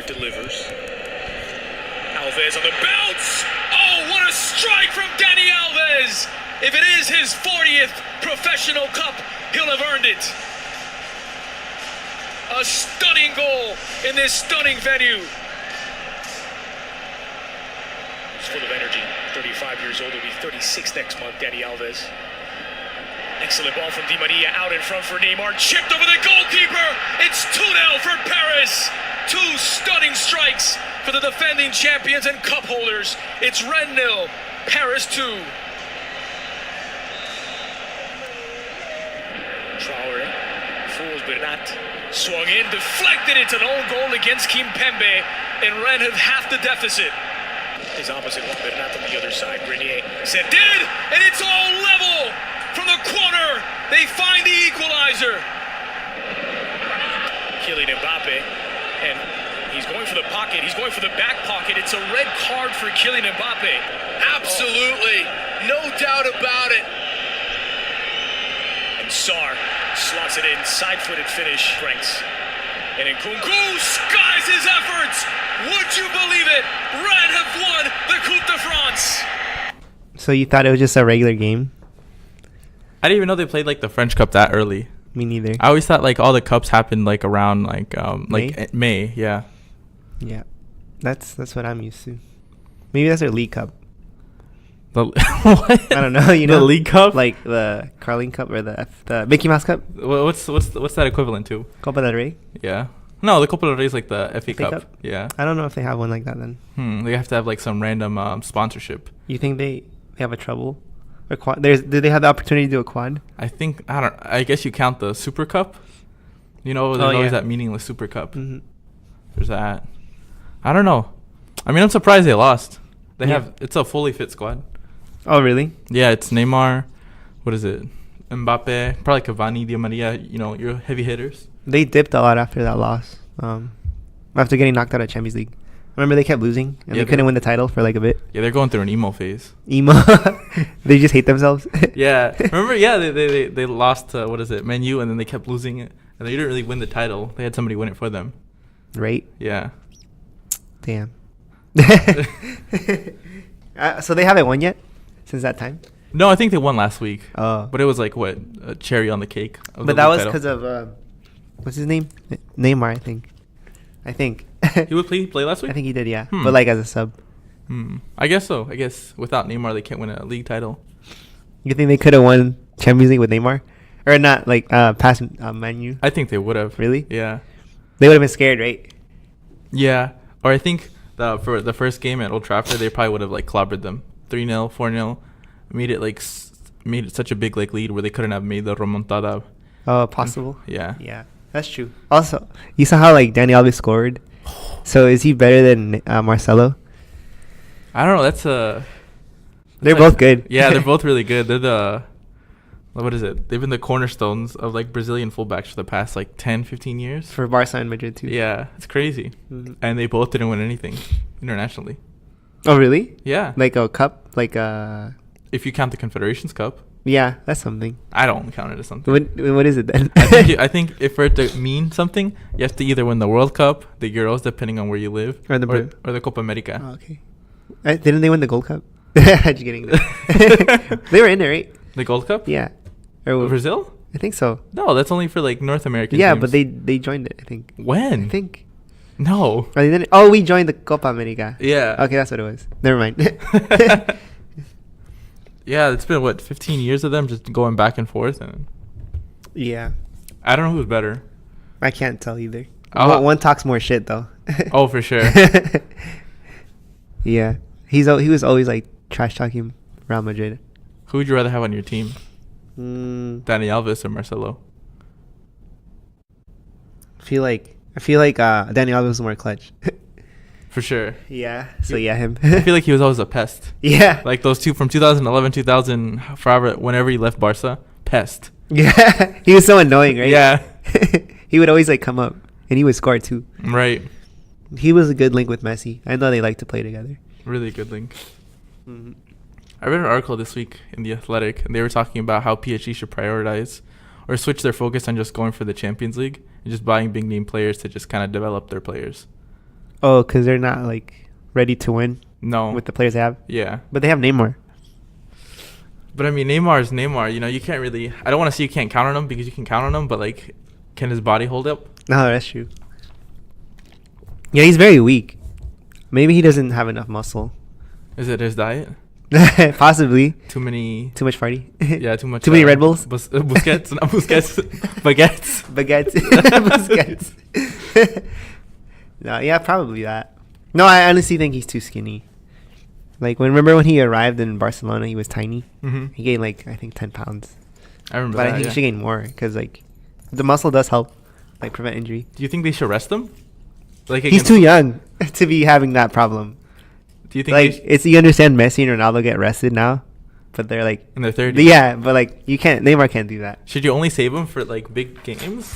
Neymar delivers. Alves on the bounce! Oh, what a strike from Dani Alves! If it is his 40th professional cup, he'll have earned it. A stunning goal in this stunning venue. He's full of energy. 35 years old, he'll be 36 next month, Dani Alves. Excellent ball from Di Maria out in front for Neymar. Chipped over the goalkeeper. It's 2-0 for Paris. Two stunning strikes for the defending champions and cup holders. It's Rennes 0, Paris 2. Traore fools Bernat. Swung in, deflected. It's an own goal against Kimpembe. And Rennes have half the deficit. His opposite one, Bernat on the other side. Grenier said did, and it's all level. From the corner, they find the equalizer. Kylian Mbappe, and he's going for the pocket. He's going for the back pocket. It's a red card for Kylian Mbappe. Absolutely, no doubt about it. And Sarr slots it in, side-footed finish. Franks. And Nkunku skies his efforts. Would you believe it? Rennes have won the Coupe de France. So you thought it was just a regular game? I didn't even know they played like the French Cup that early. Me neither. I always thought like all the cups happened like around May. Yeah. Yeah, that's what I'm used to. Maybe that's their League Cup. What? I don't know. You know, the League Cup, like the Carling Cup or the Mickey Mouse Cup. What's that equivalent to? Copa del Rey. Yeah. No, the Copa del Rey is like the FA Cup. Cup. Yeah. I don't know if they have one like that then. They have to have like some random sponsorship. You think they have a treble? Or quad? Did they have the opportunity to do a quad? I guess you count the Super Cup. You know, there's always that meaningless Super Cup. Mm-hmm. There's that. I don't know. I mean, I'm surprised they lost. It's a fully fit squad. Oh, really? Yeah, it's Neymar. What is it? Mbappe, probably Cavani, Di Maria. You know, your heavy hitters. They dipped a lot after that loss. After getting knocked out of Champions League. Remember, they kept losing and they couldn't win the title for like a bit. Yeah, they're going through an emo phase. Emo? They just hate themselves? Yeah. Remember, yeah, they lost to, what is it, Man U, and then they kept losing it. And they didn't really win the title. They had somebody win it for them. Right? Yeah. Damn. So they haven't won yet since that time? No, I think they won last week. Oh. But it was like, what, a cherry on the cake. But that was because of, what's his name? Neymar, I think. He would play last week? I think he did, yeah. But like as a sub. I guess so. I guess without Neymar, they can't win a league title. You think they could have won Champions League with Neymar? Or not, like, past Man U? I think they would have. Really? Yeah. They would have been scared, right? Yeah. Or I think for the first game at Old Trafford, they probably would have, like, clobbered them. 3-0, 4-0. Made it such a big, like, lead where they couldn't have made the remontada. Oh, possible? Yeah. Yeah, that's true. Also, you saw how, like, Dani Alves scored? So is he better than Marcelo? I don't know. They're both good. Yeah, they're both really good. They're what is it? They've been the cornerstones of like Brazilian fullbacks for the past like 10, 15 years. For Barca and Madrid too. Yeah, it's crazy. Mm-hmm. And they both didn't win anything internationally. Oh, really? Yeah. Like a cup? Like if you count the Confederations Cup. Yeah, that's something. I don't count it as something. What is it then? I think if for it to mean something, you have to either win the World Cup, the Euros, depending on where you live, or the Copa America. Oh, okay. Didn't they win the Gold Cup? Just kidding. They were in there, right? The Gold Cup? Yeah. Or Brazil? I think so. No, that's only for like North American teams. But they joined it, I think. When? I think. No. Oh, we joined the Copa America. Yeah. Okay, that's what it was. Never mind. Yeah, it's been, 15 years of them just going back and forth? Yeah. I don't know who's better. I can't tell either. One talks more shit, though. Oh, for sure. Yeah. He was always, like, trash-talking Real Madrid. Who would you rather have on your team? Dani Alves or Marcelo? I feel like Dani Alves was more clutch. For sure. Yeah. So yeah, him. I feel like he was always a pest. Yeah. Like those two from 2011, 2000, forever, whenever he left Barca, pest. Yeah. He was so annoying, right? Yeah. He would always like come up and he would score too. Right. He was a good link with Messi. I know they like to play together. Really good link. Mm-hmm. I read an article this week in The Athletic, and they were talking about how PSG should prioritize or switch their focus on just going for the Champions League and just buying big name players to just kind of develop their players. Oh, because they're not like ready to win No. with the players they have. Yeah. But they have Neymar. But I mean, Neymar is Neymar. You know, you can't really. I don't want to say you can't count on him because you can count on him, but like, can his body hold up? No, that's true. Yeah, he's very weak. Maybe he doesn't have enough muscle. Is it his diet? Possibly. Too many. Too much party. Yeah, too much. Too many Red Bulls. Busquets, not Busquets. Baguettes. Baguettes. Busquets. No, yeah, probably that. No, I honestly think he's too skinny. Like, remember when he arrived in Barcelona, he was tiny? Mm-hmm. He gained, like, I think 10 pounds. I remember But that. I think Yeah. he should gain more because, like, the muscle does help, like, prevent injury. Do you think they should rest him? Like He's too young to be having that problem. Do you think Like, it's, you understand Messi and Ronaldo get rested now, but they're, like... in their 30s? Yeah, but, like, you can't... Neymar can't do that, Should you only save him for like big games?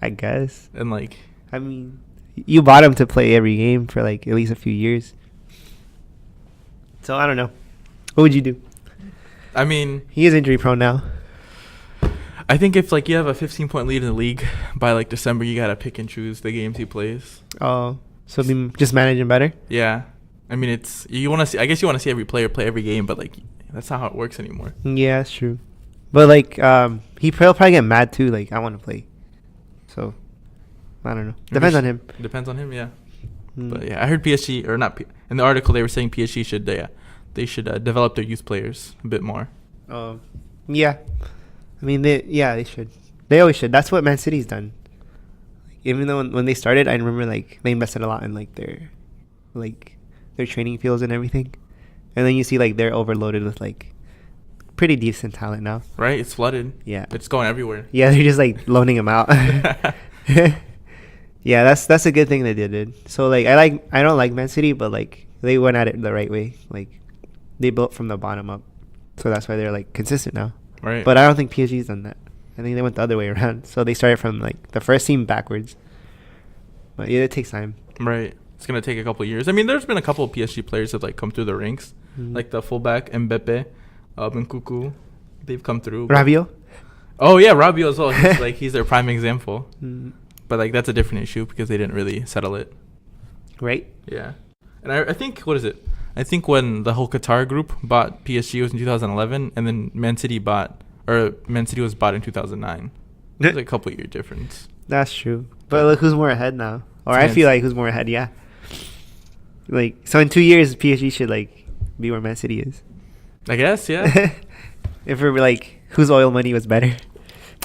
I guess. And like, I mean, you bought him to play every game for, like, at least a few years. So, I don't know. What would you do? I mean, He is injury prone now. I think if like you have a 15-point lead in the league by like December, you gotta pick and choose the games he plays. Oh, so just manage him better? Yeah, I mean it's you want to see. I guess you want to see every player play every game, but like that's not how it works anymore. Yeah, that's true. But, like, he'll probably get mad, too. Like, I want to play. So, I don't know. Depends on him. Depends on him, yeah. Mm. But yeah, I heard PSG or not in the article they were saying PSG should they should develop their youth players a bit more. Yeah. I mean, they should. They always should. That's what Man City's done. Even though when they started, I remember, like, they invested a lot in, like, their training fields and everything. And then you see, like, they're overloaded with, like, pretty decent talent now. Right? It's flooded. Yeah. It's going everywhere. Yeah, they're just, like, loaning them out. Yeah, that's a good thing they did. So, like, I don't like Man City, but, like, they went at it the right way. Like, they built from the bottom up. So that's why they're, like, consistent now. Right. But I don't think PSG's done that. I think they went the other way around. So they started from, like, the first team backwards. But yeah, it takes time. Right. It's gonna take a couple of years. I mean, there's been a couple of PSG players that like come through the ranks, like the fullback Mbappe, Nkunku. They've come through. Rabiot? Oh yeah, Rabiot as well. He's their prime example. Mm. But like that's a different issue because they didn't really settle it. Right? Yeah. And I think what is it? I think when the whole Qatar group bought PSG was in 2011, and then Man City was bought in 2009. There's like a couple year difference. That's true. But look who's more ahead now. Or It's I Man feel City. like who's more ahead, yeah. Like, so in 2 years, PSG should, like, be where Man City is. I guess, yeah. If we're, like, whose oil money was better.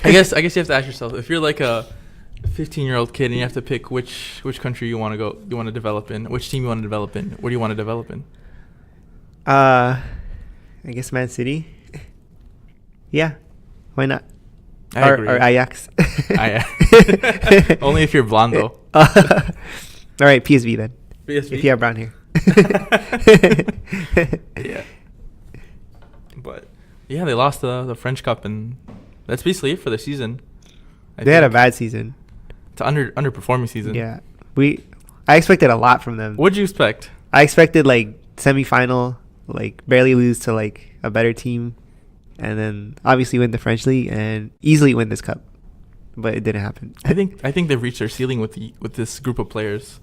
I guess you have to ask yourself if you're like a 15-year-old kid and you have to pick which country you want to develop in, which team you want to develop in, where do you want to develop in? I guess Man City. Yeah. Why not? I agree. Or Ajax. Only if you're blonde though. All right, PSV then. PSV? If you have brown hair. Yeah. But yeah, they lost the French Cup, and that's basically it for the season. They had a bad season. It's an underperforming season. Yeah. I expected a lot from them. What'd you expect? I expected, like, semifinal, like, barely lose to, like, a better team, and then obviously win the French league and easily win this cup. But it didn't happen. I think they've reached their ceiling with this group of players.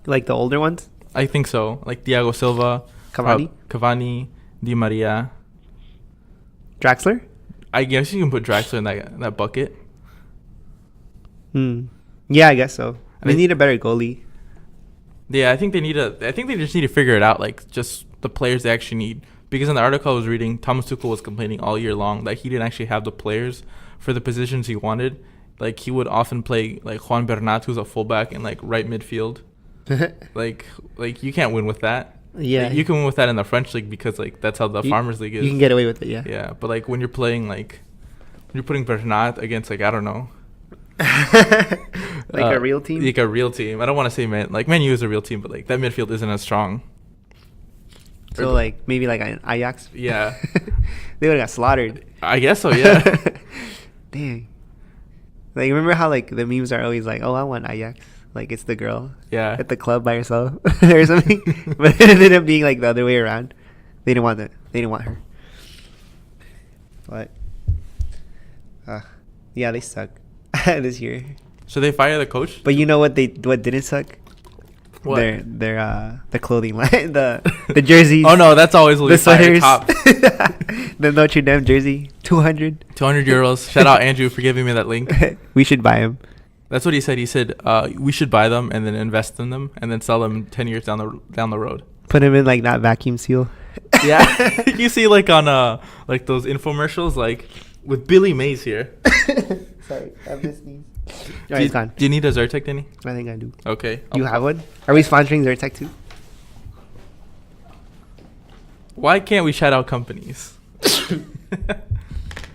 Like the older ones? I think so. Like Thiago Silva, Cavani, Di Maria. Draxler? I guess you can put Draxler in that bucket. Yeah, I guess so. They mean- need a better goalie. Yeah, I think they just need to figure it out, like just the players they actually need. Because in the article I was reading, Thomas Tuchel was complaining all year long that he didn't actually have the players for the positions he wanted. Like he would often play like Juan Bernat, who's a fullback, in like right midfield. like you can't win with that. Yeah. Like, you can win with that in the French league because like that's how the Farmers League is. You can get away with it, yeah. Yeah, but like when you're playing when you're putting Bernat against like I don't know. Like a real team? Like a real team. I don't want to say Man U is a real team, but like that midfield isn't as strong. So like maybe like an Ajax? Yeah. They would have got slaughtered. I guess so, yeah. Dang. Like remember how like the memes are always like, oh, I want Ajax. Like it's the girl Yeah. at the club by herself or something. But it ended up being like the other way around. They didn't want her. But yeah, they suck this year. Should they fire the coach? But you know what didn't suck? What? The clothing line, the jerseys. Oh no, that's always the sweaters. top. The Notre Dame jersey, 200. 200 euros. Shout out Andrew for giving me that link. We should buy him. That's what he said. He said we should buy them and then invest in them and then sell them 10 years down the road. Put him in like that vacuum seal. Yeah, you see like on like those infomercials like with Billy Mays here. Sorry, I'm just sneezing. Alright, it's gone. Do you need a Zyrtec, Danny? I think I do. Okay. You have one? Are we sponsoring Zyrtec too? Why can't we shout out companies?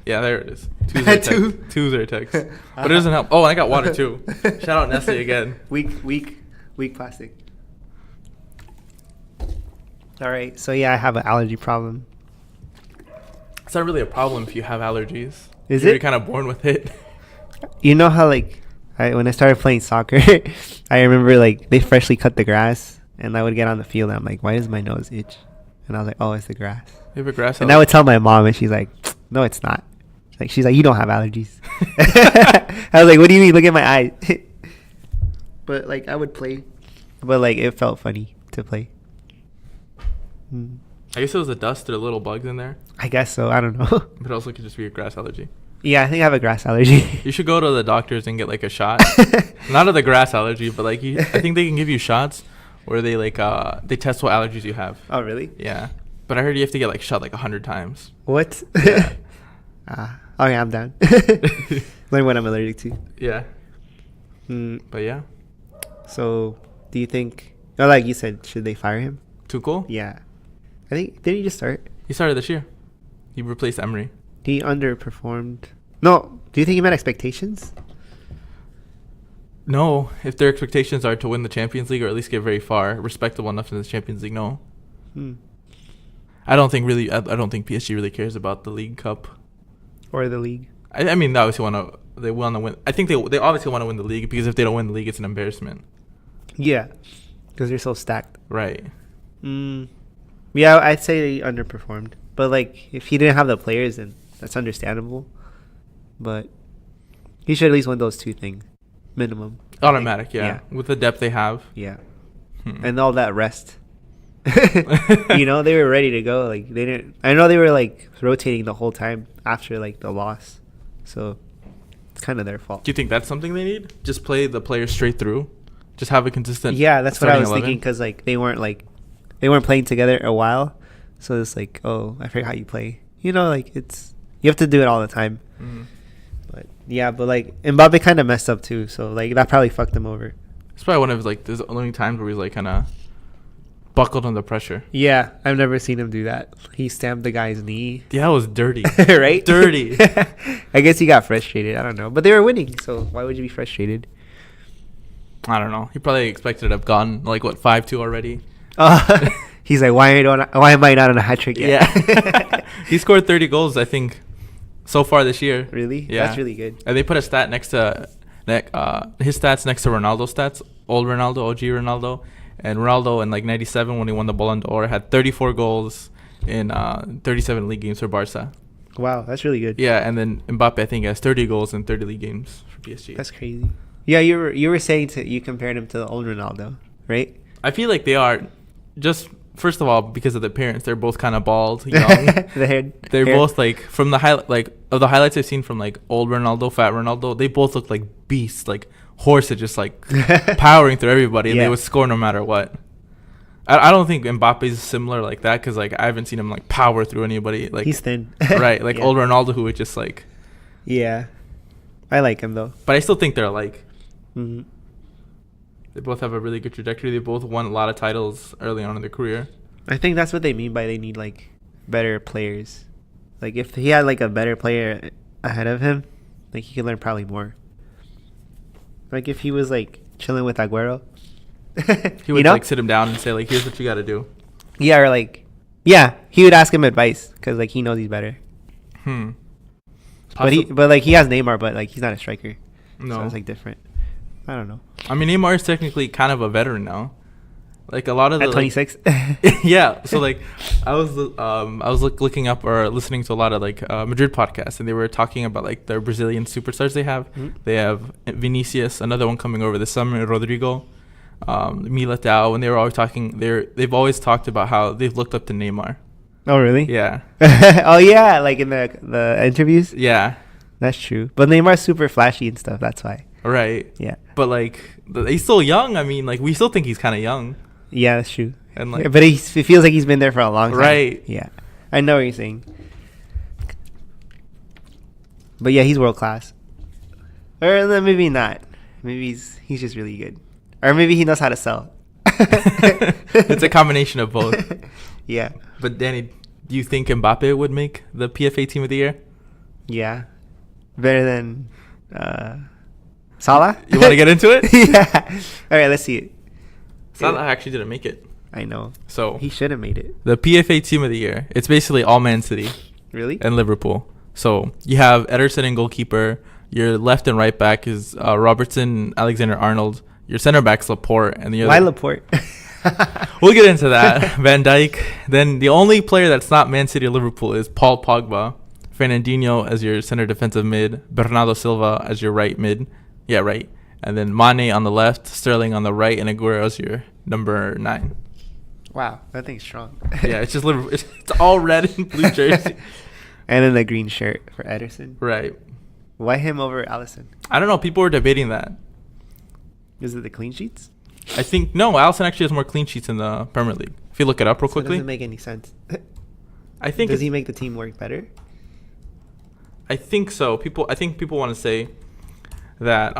Yeah, there it is. Two Zyrtecs. Two Zyrtecs. But it doesn't help. Oh, I got water too. Shout out Nestle again. Weak plastic. Alright, so yeah, I have an allergy problem. It's not really a problem if you have allergies. Is You're it? kind of born with it. You know how like when I started playing soccer, I remember like they freshly cut the grass, and I would get on the field and I'm like, why does my nose itch? And I was like, oh, it's the grass. You have a grass And I would tell my mom, and she's like, no, it's not. She's like, you don't have allergies. I was like, what do you mean? Look at my eyes. But like I would play, but like it felt funny to play. I guess it was the dust or little bugs in there. I guess so. I don't know. But also could just be a grass allergy. Yeah, I think I have a grass allergy. You should go to the doctors and get like a shot. Not of the grass allergy, but like I think they can give you shots where they like they test what allergies you have. Oh, really? Yeah. But I heard you have to get like shot like 100 times. What? Yeah. Oh yeah, I'm down. Learn what I'm allergic to. Yeah. But yeah. So, do you think? Oh, like you said, should they fire him? Tuchel? Yeah. I think didn't he just start? He started this year. He replaced Emery. He underperformed. No. Do you think he met expectations? No. If their expectations are to win the Champions League or at least get very far, respectable enough in the Champions League, no. I don't think PSG really cares about the League Cup or the league. I mean, they obviously want to win. I think they obviously want to win the league because if they don't win the league, it's an embarrassment. Yeah, because they're so stacked. Right. Yeah, I'd say they underperformed. But like, if he didn't have the players, then that's understandable. But he should at least win those two things, minimum. Automatic, yeah. With the depth they have. Yeah. And all that rest. You know, they were ready to go. Like they didn't. I know they were like rotating the whole time after like the loss, so it's kind of their fault. Do you think that's something they need? Just play the players straight through. Just have a consistent. Yeah, that's what I was 11? thinking because like they weren't playing together a while, so it's like, oh, I forget how you play. You know, like you have to do it all the time. But yeah, but like Mbappe kind of messed up too, so like that probably fucked him over. It's probably one of his like there's only times where he's like kind of buckled under pressure. Yeah, I've never seen him do that. He stamped the guy's knee. Yeah, it was dirty. Right? Dirty. I guess he got frustrated. I don't know. But they were winning, so why would you be frustrated? I don't know. He probably expected to have gone like 5-2 already. He's like, why am I not on a hat trick yet? Yeah. He scored 30 goals, I think, so far this year. Really? Yeah. That's really good. And they put a stat next to his stats next to Ronaldo's stats. Old Ronaldo, OG Ronaldo. And Ronaldo in like 97 when he won the Ballon d'Or had 34 goals in 37 league games for Barca. Wow, that's really good. Yeah, and then Mbappe I think has 30 goals in 30 league games for PSG. That's crazy. Yeah, you were saying you compared him to the old Ronaldo, right? I feel like they are just first of all because of the appearance. They're both kind of bald, young. The hair. They're both like from the of the highlights I've seen from like old Ronaldo, fat Ronaldo. They both look like beasts, like horses, just like powering through everybody, and they would score no matter what. I don't think Mbappe's similar like that because like I haven't seen him like power through anybody. Like he's thin, right? Like old Ronaldo who would just like. Yeah, I like him though. But I still think they're alike. Mm-hmm. They both have a really good trajectory. They both won a lot of titles early on in their career. I think that's what they mean by they need like better players. Like if he had like a better player ahead of him, like he could learn probably more. Like if he was like chilling with Aguero, he would like sit him down and say like, "Here's what you got to do." Yeah, or like, yeah, he would ask him advice because like he knows he's better. But like he has Neymar, but like he's not a striker. No, so it's like different. I don't know. I mean, Neymar is technically kind of a veteran now. Like a lot of At the 26. yeah. So like, I was looking up or listening to a lot of like Madrid podcasts, and they were talking about like their Brazilian superstars they have. Mhm. They have Vinicius, another one coming over this summer, Rodrigo, Militao, and they were always talking. They've always talked about how they've looked up to Neymar. Oh really? Yeah, Oh yeah, like in the interviews. yeah, That's true. But Neymar's super flashy and stuff. That's why. right. Yeah. But like, he's still young. I mean, like we still think he's kind of young, Yeah, that's true. and like, Yeah, but it feels like he's been there for a long time. Right. Yeah. I know what you're saying. But yeah, he's world class. Or maybe not. Maybe he's just really good. Or maybe he knows how to sell. it's a combination of both. Yeah. But Danny, do you think Mbappe would make the PFA Team of the Year? Yeah. Better than Salah? You want to get into it? Yeah. All right, let's see it. Salah actually didn't make it. I know. So He should have made it. the PFA Team of the Year, it's basically all Man City Really? and Liverpool. So you have Ederson in goalkeeper. Your left and right back is Robertson, Alexander-Arnold. Your center back's Laporte, and the Why other. Laporte? We'll get into that. Van Dijk. Then the only player that's not Man City or Liverpool is Paul Pogba. Fernandinho as your center defensive mid. Bernardo Silva as your right mid. Yeah, right. And then Mane on the left, Sterling on the right, and Aguero as your number 9. Wow, that thing's strong. Yeah, it's just Liverpool. It's all red and blue jersey. And then the green shirt for Ederson. Right. Why him over Allison? I don't know. People were debating that. Is it the clean sheets? I think no. Allison actually has more clean sheets in the Premier League. If you look it up real So it quickly, doesn't make any sense. I think Does he make the team work better? I think so. I think people want to say that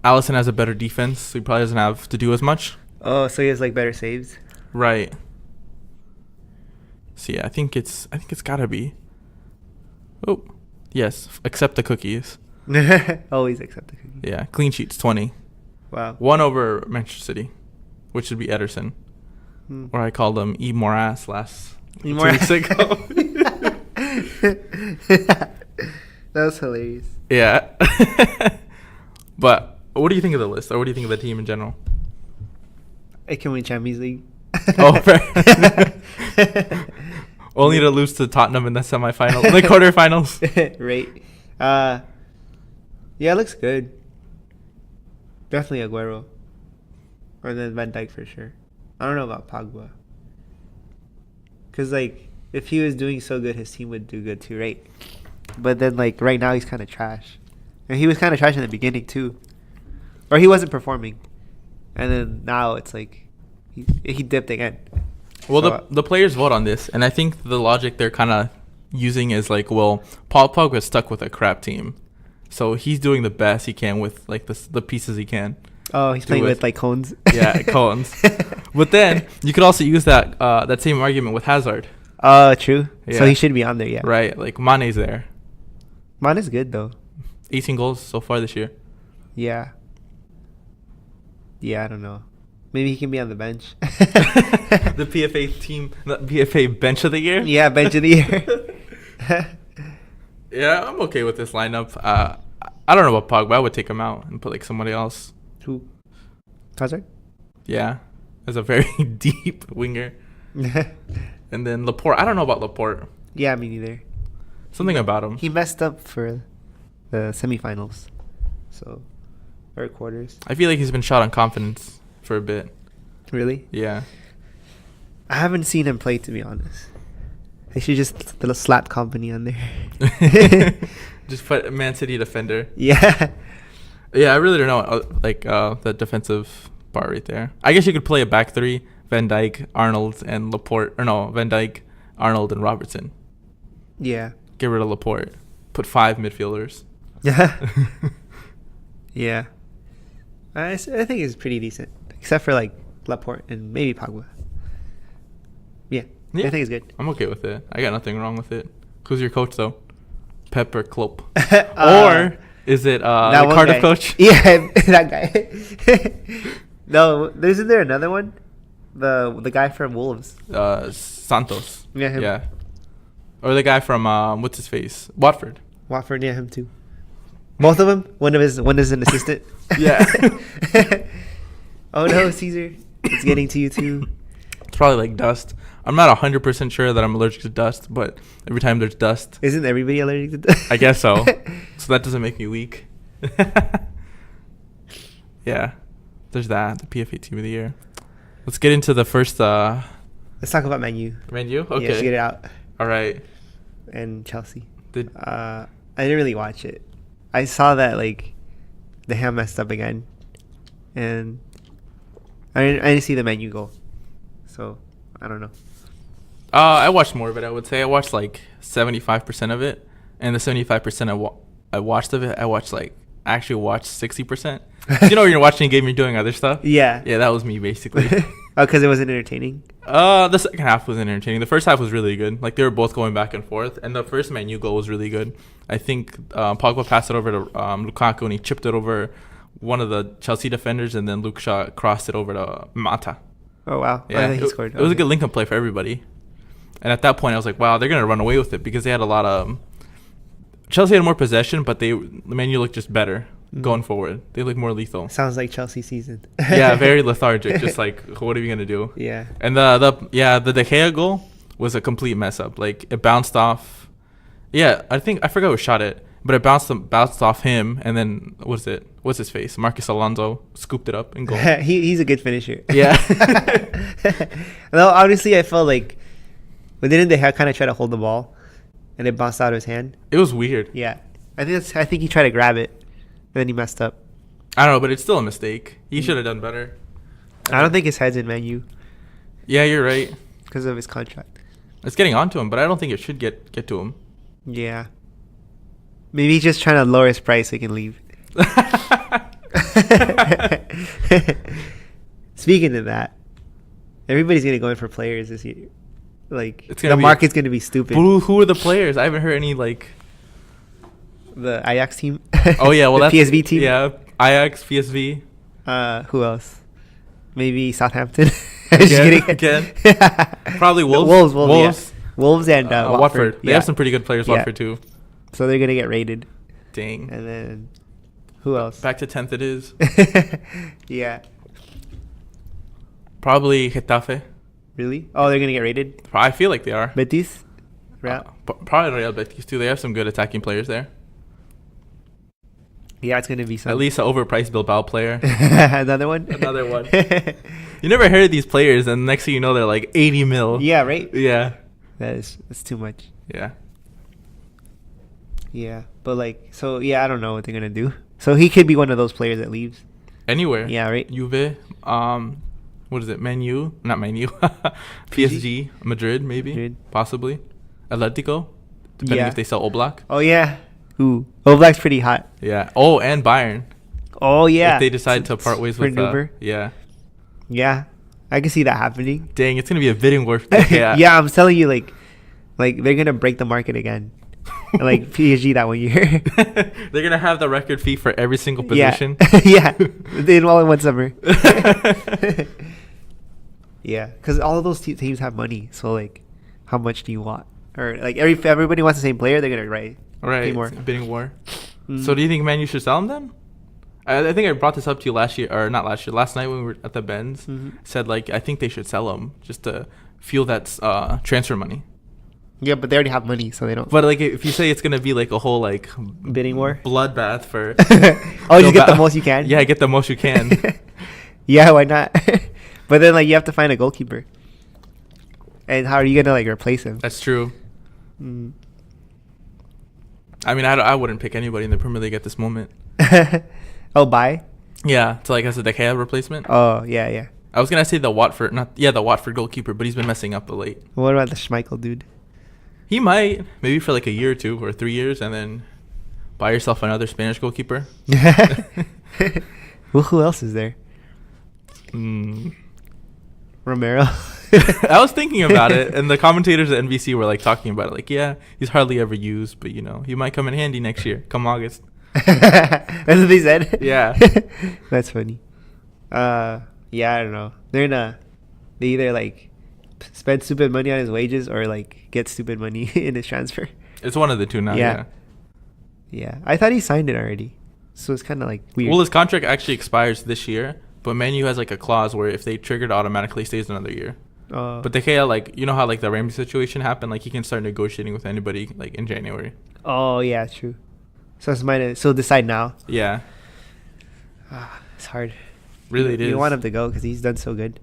Allison has a better defense, so he probably doesn't have to do as much. Oh, so he has like better saves. Right. So yeah, I think it's gotta be. Oh, yes. Accept the cookies. Always accept the cookie. Yeah, clean sheets 20. Wow. 1 over Manchester City, which would be Ederson, Hmm. or I called him E. Morass last 2 Morass. weeks ago. That was hilarious. Yeah. But what do you think of the list, or what do you think of the team in general? It can win Champions League. Oh, fair. Only to lose to Tottenham in the semifinal, the quarterfinals. Right. Yeah, it looks good. Definitely Aguero. Or then Van Dijk for sure. I don't know about Pogba. Because, like, if he was doing so good, his team would do good too, right? But then, like, right now he's kind of trash. And he was kind of trash in the beginning too. Or he wasn't performing. And then now it's like he dipped again. Well, So, the players vote on this, and I think the logic they're kind of using is like, well, Paul Pogba's stuck with a crap team, so he's doing the best he can with like the pieces he can. oh, he's do playing with- with like cones. Yeah, cones. But then you could also use that same argument with Hazard, Oh, true. So Yeah. he should be on there, yeah. right? Like Mane's there, Mine is good though. 18 goals so far this year. Yeah. Yeah, I don't know. Maybe he can be on the bench. The PFA team, the PFA bench of the year. Yeah, bench of the year. Yeah, I'm okay with this lineup. I don't know about Pogba. I would take him out and put like somebody else. Who? Hazard? Yeah, as a very deep winger. And then Laporte. I don't know about Laporte. Yeah, me neither. Something about him. He messed up for the semifinals. So, or quarters. I feel like he's been shot on confidence for a bit. Really? Yeah. I haven't seen him play, to be honest. They should just little slap company on there. Just put Man City defender. Yeah. Yeah, I really don't know. The defensive part right there. I guess you could play a back three: Van Dijk, Arnold, and Laporte. Or no, Van Dijk, Arnold, and Robertson. Yeah. Get rid of Laporte. Put 5 midfielders. Yeah. Yeah. I think it's pretty decent. Except for, like, Laporte and maybe Pogba. Yeah. Yeah. I think it's good. I'm okay with it. I got nothing wrong with it. Who's your coach though? Pep or Klopp? Or is it that the one Cardiff guy. coach? Yeah, that guy. No, isn't there another one? The guy from Wolves. Santos. Yeah, him. Yeah. Or the guy from what's his face? Watford. Watford, yeah, him too. Both of them. One is an assistant. Yeah. Oh no, Caesar. It's getting to you too. It's probably like dust. I'm not 100% sure that I'm allergic to dust, but every time there's dust, Isn't everybody allergic to dust? I guess so. So that doesn't make me weak. Yeah, there's that. The PFA Team of the Year. Let's get into the first Let's talk about Man U. menu. Okay. Yeah, let's get it out. All right. And Chelsea. Did I didn't really watch it. I saw that like the ham messed up again, and I didn't see the Man U goal, so I don't know. I watched more of it. I would say I watched like 75% of it, and the 75% I watched of it, I actually watched 60%. You know, when you're watching a game, you're doing other stuff. Yeah. Yeah, that was me basically. Oh, because it wasn't entertaining. The second half was entertaining. The first half was really good. Like, they were both going back and forth, and the first Man U goal was really good. I think Pogba passed it over to Lukaku, and he chipped it over one of the Chelsea defenders, and then Luke Shaw crossed it over to Mata. Oh wow! Yeah, he scored. It was a good link-up play for everybody. And at that point, I was like, wow, they're gonna run away with it because they had a lot of Chelsea had more possession, but the Man U looked just better going forward. They look more lethal. Sounds like Chelsea season. Yeah, very lethargic. Just like, what are we gonna do? Yeah. And the De Gea goal was a complete mess up. Like, it bounced off. Yeah, I forgot who shot it, but it bounced off him, and then what's his face? Marcus Alonso scooped it up and goal. He's a good finisher. Yeah. Though honestly, I felt like, but didn't they kind of try to hold the ball, and it bounced out of his hand? It was weird. Yeah, I think he tried to grab it, and then he messed up. I don't know, but it's still a mistake. He should have done better. I don't think his head's in Man U Yeah, you're right. because of his contract. It's getting onto him, but I don't think it should get to him. Yeah. Maybe he's just trying to lower his price so he can leave. Speaking of that, everybody's gonna go in for players this year. Like, the market's gonna be stupid. Who are the players? I haven't heard any, like, the Ajax team. Oh yeah, well, the that's PSV team. Yeah, Ajax, PSV. Who else? Maybe Southampton. Just kidding. Again. Probably Wolves. Yeah. Wolves and Watford. They Yeah. have some pretty good players. Yeah. Watford too. So they're gonna get raided. Dang. And then who else? Back to 10th it is. Yeah. Probably Getafe. Really? Oh, they're gonna get raided. I feel like they are. Betis. Real. Probably Real Betis too. They have some good attacking players there. Yeah, it's gonna be some. At least an overpriced Bilbao player. Another one. Another one. You never heard of these players, and next thing you know, they're like 80 mil. Yeah. Right. Yeah. That's too much. Yeah. Yeah, but like, so yeah, I don't know what they're gonna do. So he could be one of those players that leaves. Anywhere. Yeah. Right. Juve. What is it? Man U? Not Man U. PSG. Madrid, maybe. Madrid. Possibly. Atletico. Depending if they sell Oblak. Oh yeah. Who? Oblak's pretty hot. Yeah. Oh, and Bayern. Oh yeah. If they decide to part ways with yeah. Yeah, I can see that happening. Dang, it's gonna be a bidding war. Yeah, I'm telling you, like they're gonna break the market again, like PSG that 1 year. They're gonna have the record fee for every single position. Yeah, they all in one summer. Yeah, because all of those teams have money. So like, how much do you want? Or like if everybody wants the same player, they're gonna pay more. Bidding war. So do you think Man U should sell him then? I think I brought this up to you last night when we were at the Benz. Said like, I think they should sell him just to fuel that transfer money. Yeah, but they already have money, so they don't. But like, if you say it's gonna be like a whole like bidding war, bloodbath for oh, you get the most you can. Yeah, get the most you can. Yeah, why not? But then like you have to find a goalkeeper, and how are you gonna like replace him? That's true. I mean, I wouldn't pick anybody in the Premier League at this moment. Oh, buy? Yeah, to like as a De Gea replacement. Oh, yeah. I was gonna say the Watford goalkeeper, but he's been messing up of late. What about the Schmeichel dude? He might, maybe for like a year or 2 or 3 years, and then buy yourself another Spanish goalkeeper. Well, who else is there? Romero. I was thinking about it, and the commentators at NBC were like talking about it, like, yeah, he's hardly ever used, but you know, he might come in handy next year, come August. That's what they said. Yeah. That's funny. Yeah, I don't know. They either like spend stupid money on his wages or like get stupid money in his transfer. It's one of the two now. Yeah. I thought he signed it already, so it's kind of like weird. Well, his contract actually expires this year, but Man U has like a clause where if they trigger it, automatically stays another year. But De Gea, like, you know how like the Ramsey situation happened, like he can start negotiating with anybody like in January. Oh yeah, true. So so decide now. Yeah, It's hard. really it is. You want him to go because he's done so good.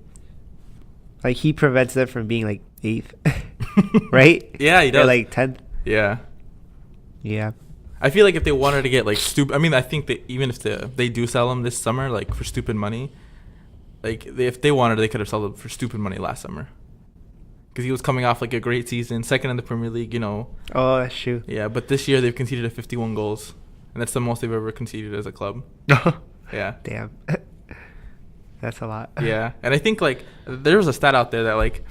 Like he prevents them from being like 8th, right? Yeah, he does. Or like 10th. Yeah. Yeah. I feel like if they wanted to get like stupid, I mean, I think that even if they do sell him this summer, like for stupid money, like if they wanted, they could have sold him for stupid money last summer. Because he was coming off like a great season, second in the Premier League, you know. Oh, that's true. Yeah, but this year they've conceded 51 goals, and that's the most they've ever conceded as a club. Yeah. Damn. That's a lot. Yeah, and I think like there was a stat out there that like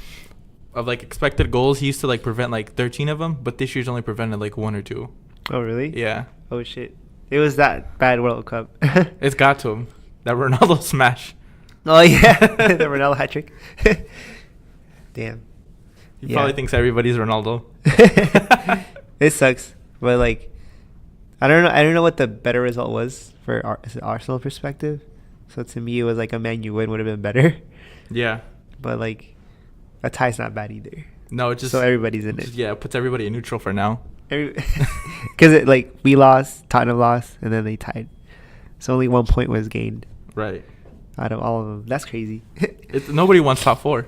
of like expected goals, he used to like prevent like 13 of them, but this year's only prevented like 1 or 2. Oh, really? Yeah. Oh, shit. It was that bad World Cup. It's got to him. That Ronaldo smash. Oh, yeah. The Ronaldo hat trick. Damn. He probably thinks everybody's Ronaldo. It sucks. But, like, I don't know what the better result was for Arsenal perspective. So, to me, it was like a Man U win would have been better. Yeah. But, like, a tie's not bad either. No, it just... So, everybody's in it. Yeah, it puts everybody in neutral for now. Because, like, we lost, Tottenham lost, and then they tied. So, only 1 point was gained Right. out of all of them. That's crazy. Nobody wants top 4.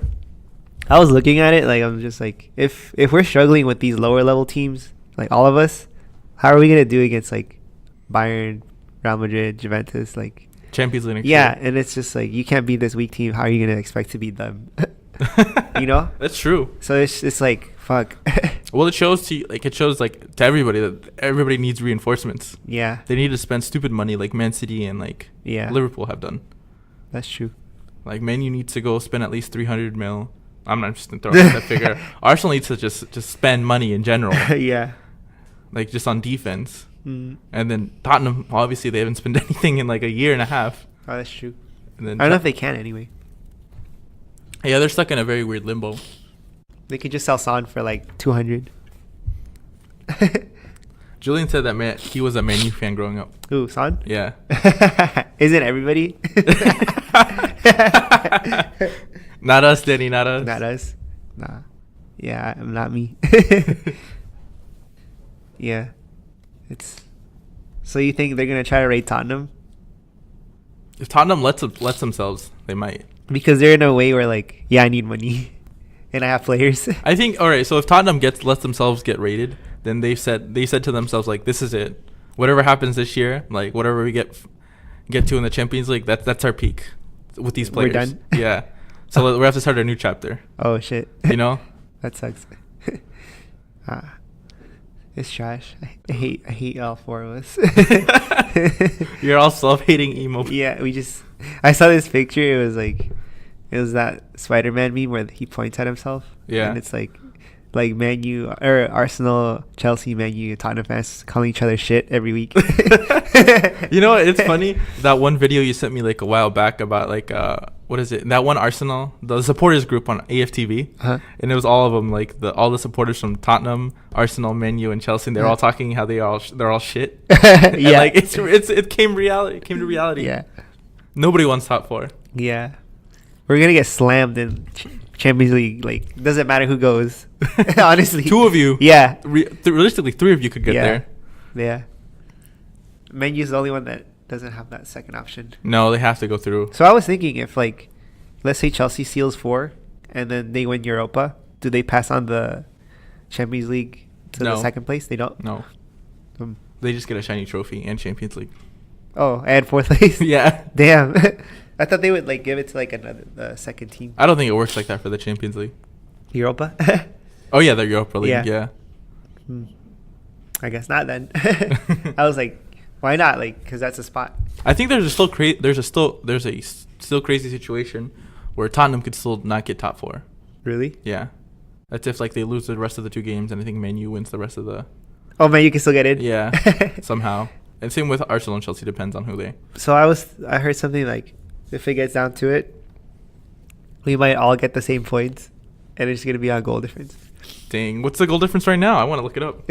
I was looking at it, like, I'm just like, if we're struggling with these lower level teams, like all of us, how are we gonna do against like Bayern, Real Madrid, Juventus, like Champions League next yeah, year. and it's just like you can't beat this weak team. How are you gonna expect to beat them? You know? That's true. So it's like fuck. Well, it shows to to everybody that everybody needs reinforcements. Yeah, They need to spend stupid money like Man City and like yeah, Liverpool have done. that's true. Like Man U needs to go spend at least 300 mil. I'm not just throwing out that figure. Arsenal needs to just spend money in general, Yeah. like just on defense. Mm. And then Tottenham, obviously, they haven't spent anything in like a year and a half. Oh, that's true. And then I don't know if they can anyway. Yeah, they're stuck in a very weird limbo. They could just sell Son for like 200. Julian said that he was a Man U fan growing up. Ooh, Son? Yeah. Isn't everybody? Not us, Danny. Not us. Not us. Nah. Yeah, I'm not me. Yeah. So you think they're gonna try to raid Tottenham? If Tottenham lets themselves, they might. Because they're in a way where like, yeah, I need money, and I have players. I think. All right. So if Tottenham lets themselves get rated, then they said to themselves like, this is it. Whatever happens this year, like whatever we get to in the Champions League, that's our peak with these players. We're done. Yeah. So we have to start a new chapter. Oh shit. You know. That sucks. It's trash. I hate all 4 of us. You're all self-hating emo. Yeah, I saw this picture. It was that Spider-Man meme where he points at himself. Yeah. And it's like Man U or Arsenal, Chelsea, Man U, Tottenham fans calling each other shit every week. You know what? It's funny. That one video you sent me like a while back about like what is it? That one Arsenal, the supporters group on AFTV, and it was all of them, like all the supporters from Tottenham, Arsenal, Man U, and Chelsea. And they're all talking how they're all shit. And Yeah, like it came to reality. Yeah, Nobody wants top 4. yeah. We're gonna get slammed in Champions League. Like, doesn't matter who goes. Honestly, 2 of you. Yeah, Realistically, 3 of you could get Yeah. there. yeah. Man U's the only one that doesn't have that second option. No, they have to go through. So I was thinking, if like, let's say Chelsea seals 4, and then they win Europa, do they pass on the Champions League to No. the second place? They don't. No, Um, they just get a shiny trophy and Champions League. oh, and 4th place. Yeah. Damn. I thought they would like give it to like another second team. I don't think it works like that for the Champions League. Europa. Oh yeah, the Europa League. Yeah. Yeah. Hmm. I guess not then. I was like, why not? Like, because that's a spot. I think there's a still crazy situation where Tottenham could still not get top 4. Really? Yeah. That's if like they lose the rest of the 2 games, and I think Man U wins the rest of the. Oh man, you can still get in. Yeah. Somehow. And same with Arsenal and Chelsea. Depends on who they. So I heard something like, if it gets down to it, we might all get the same points, and it's gonna be on goal difference. Dang. What's the goal difference right now? I want to look it up.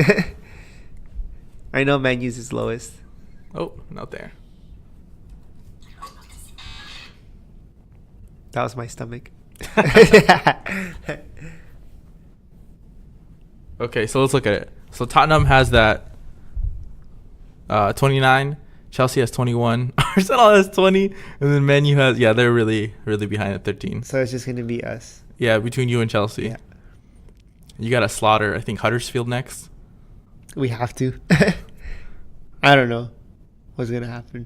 I know Man U's is lowest. Oh, not there. That was my stomach. Okay, so let's look at it. So Tottenham has that 29. Chelsea has 21. Arsenal has 20. And then Man U has, they're really, really behind at 13. So it's just going to be us. Yeah, between you and Chelsea. Yeah. You got to slaughter, I think, Huddersfield next. We have to. I don't know what's going to happen.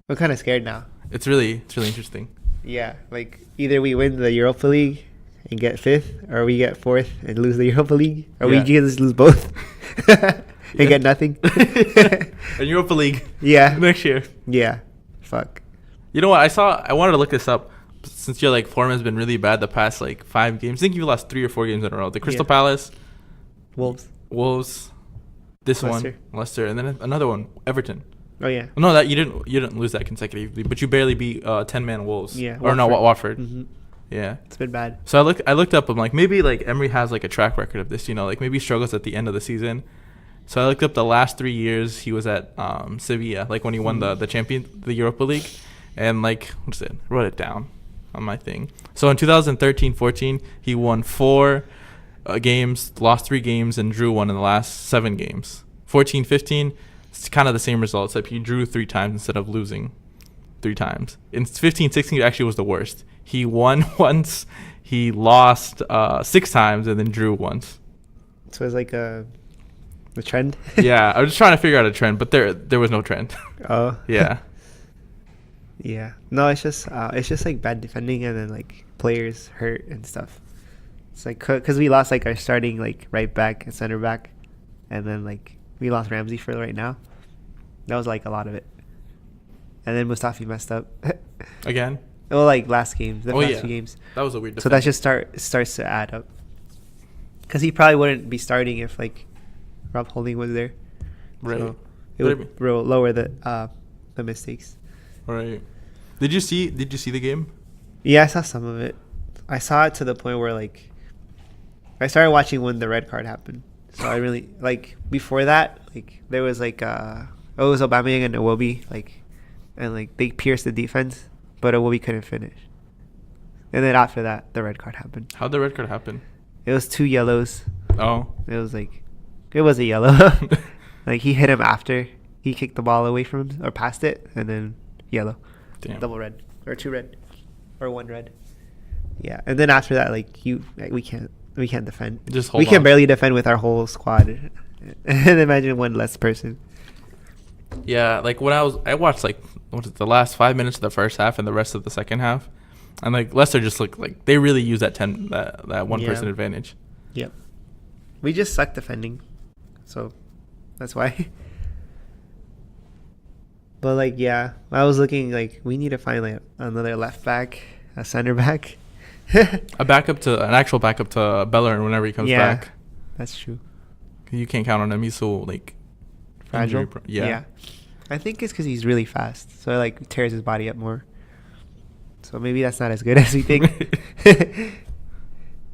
I'm kind of scared now. It's really interesting. Yeah, like either we win the Europa League and get 5th, or we get 4th and lose the Europa League, or we just lose both and get nothing. And Europa League. Yeah. Next year. Yeah. Fuck. You know what? I wanted to look this up since your form has been really bad the past 5 games. I think you lost 3 or 4 games in a row. The Crystal Palace, Wolves, this Leicester, and then another one, Everton. Oh yeah. No, that you didn't lose that consecutively, but you barely beat 10-man Wolves. Yeah. Or no, Watford. Mm-hmm. Yeah. It's been bad. So I looked up. I'm like, maybe Emery has a track record of this. Maybe he struggles at the end of the season. So I looked up the last 3 years he was at Sevilla, when he won the Europa League, and what's it? Wrote it down on my thing. So in 2013-14, he won 4 games, lost 3 games, and drew 1 in the last 7 games. 14-15. It's kind of the same result, except he drew 3 times instead of losing 3 times. In 15-16, it actually was the worst. He won once, he lost 6 times, and then drew once. So it's like a trend? Yeah, I was just trying to figure out a trend, but there was no trend. Oh. Yeah. Yeah. No, it's just bad defending, and then players hurt and stuff. It's because we lost our starting right back and center back, and then we lost Ramsey for right now. That was a lot of it. And then Mustafi messed up. Again? Well, last games. The last few games. That was a weird defense. So that just starts to add up. Because he probably wouldn't be starting if Rob Holding was there. Right. So it would lower the mistakes. Right. Did you see the game? Yeah, I saw some of it. I saw it to the point where I started watching when the red card happened. So I really before that there was it was Aubameyang and Iwobi and they pierced the defense, but Iwobi couldn't finish. And then after that, the red card happened. How'd the red card happen? It was 2 yellows. Oh. It was it was a yellow. He hit him after he kicked the ball away from him or passed it, and then yellow. Damn. Double red or 2 red or 1 red. Yeah, and then after that we can't defend. We can barely defend with our whole squad. And imagine one less person. Yeah, when I watched the last 5 minutes of the first half and the rest of the second half, and Leicester just looked they really used that one person advantage. Yep. We just suck defending, so that's why. But I was looking we need to find another left back, a center back. An actual backup to Bellerin whenever he comes back. That's true. You can't count on him. He's so fragile. Yeah. I think it's because he's really fast, so it tears his body up more. So maybe that's not as good as we think.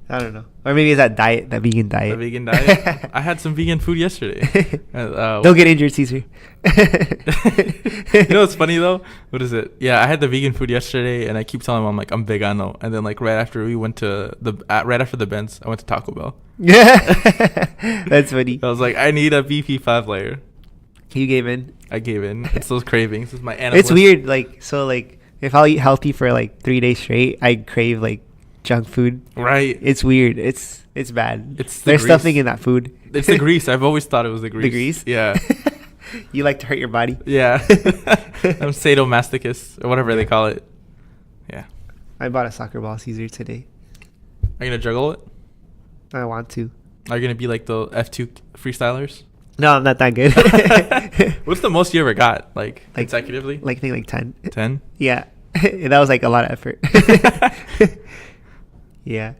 I don't know. Or maybe it's that vegan diet. The vegan diet. I had some vegan food yesterday. Don't get injured, Caesar. You know what's funny though? What is it? Yeah, I had the vegan food yesterday, and I keep telling him I'm vegano, and then right after we went to right after the Benz, I went to Taco Bell. Yeah, that's funny. I was I need a BP 5 layer. You gave in. I gave in. It's those cravings. It's my animal. It's weird. If I'll eat healthy for 3 days straight, I crave junk food. Right. It's weird. It's bad. There's something in that food. It's the grease. I've always thought it was the grease. The grease? Yeah. You like to hurt your body? Yeah. I'm sadomasochist or whatever they call it. Yeah. I bought a soccer ball, Caesar, today. Are you gonna juggle it? I want to. Are you gonna be like the F2 freestylers? No, I'm not that good. What's the most you ever got? Consecutively? I think 10. 10? Yeah. That was a lot of effort. Yeah.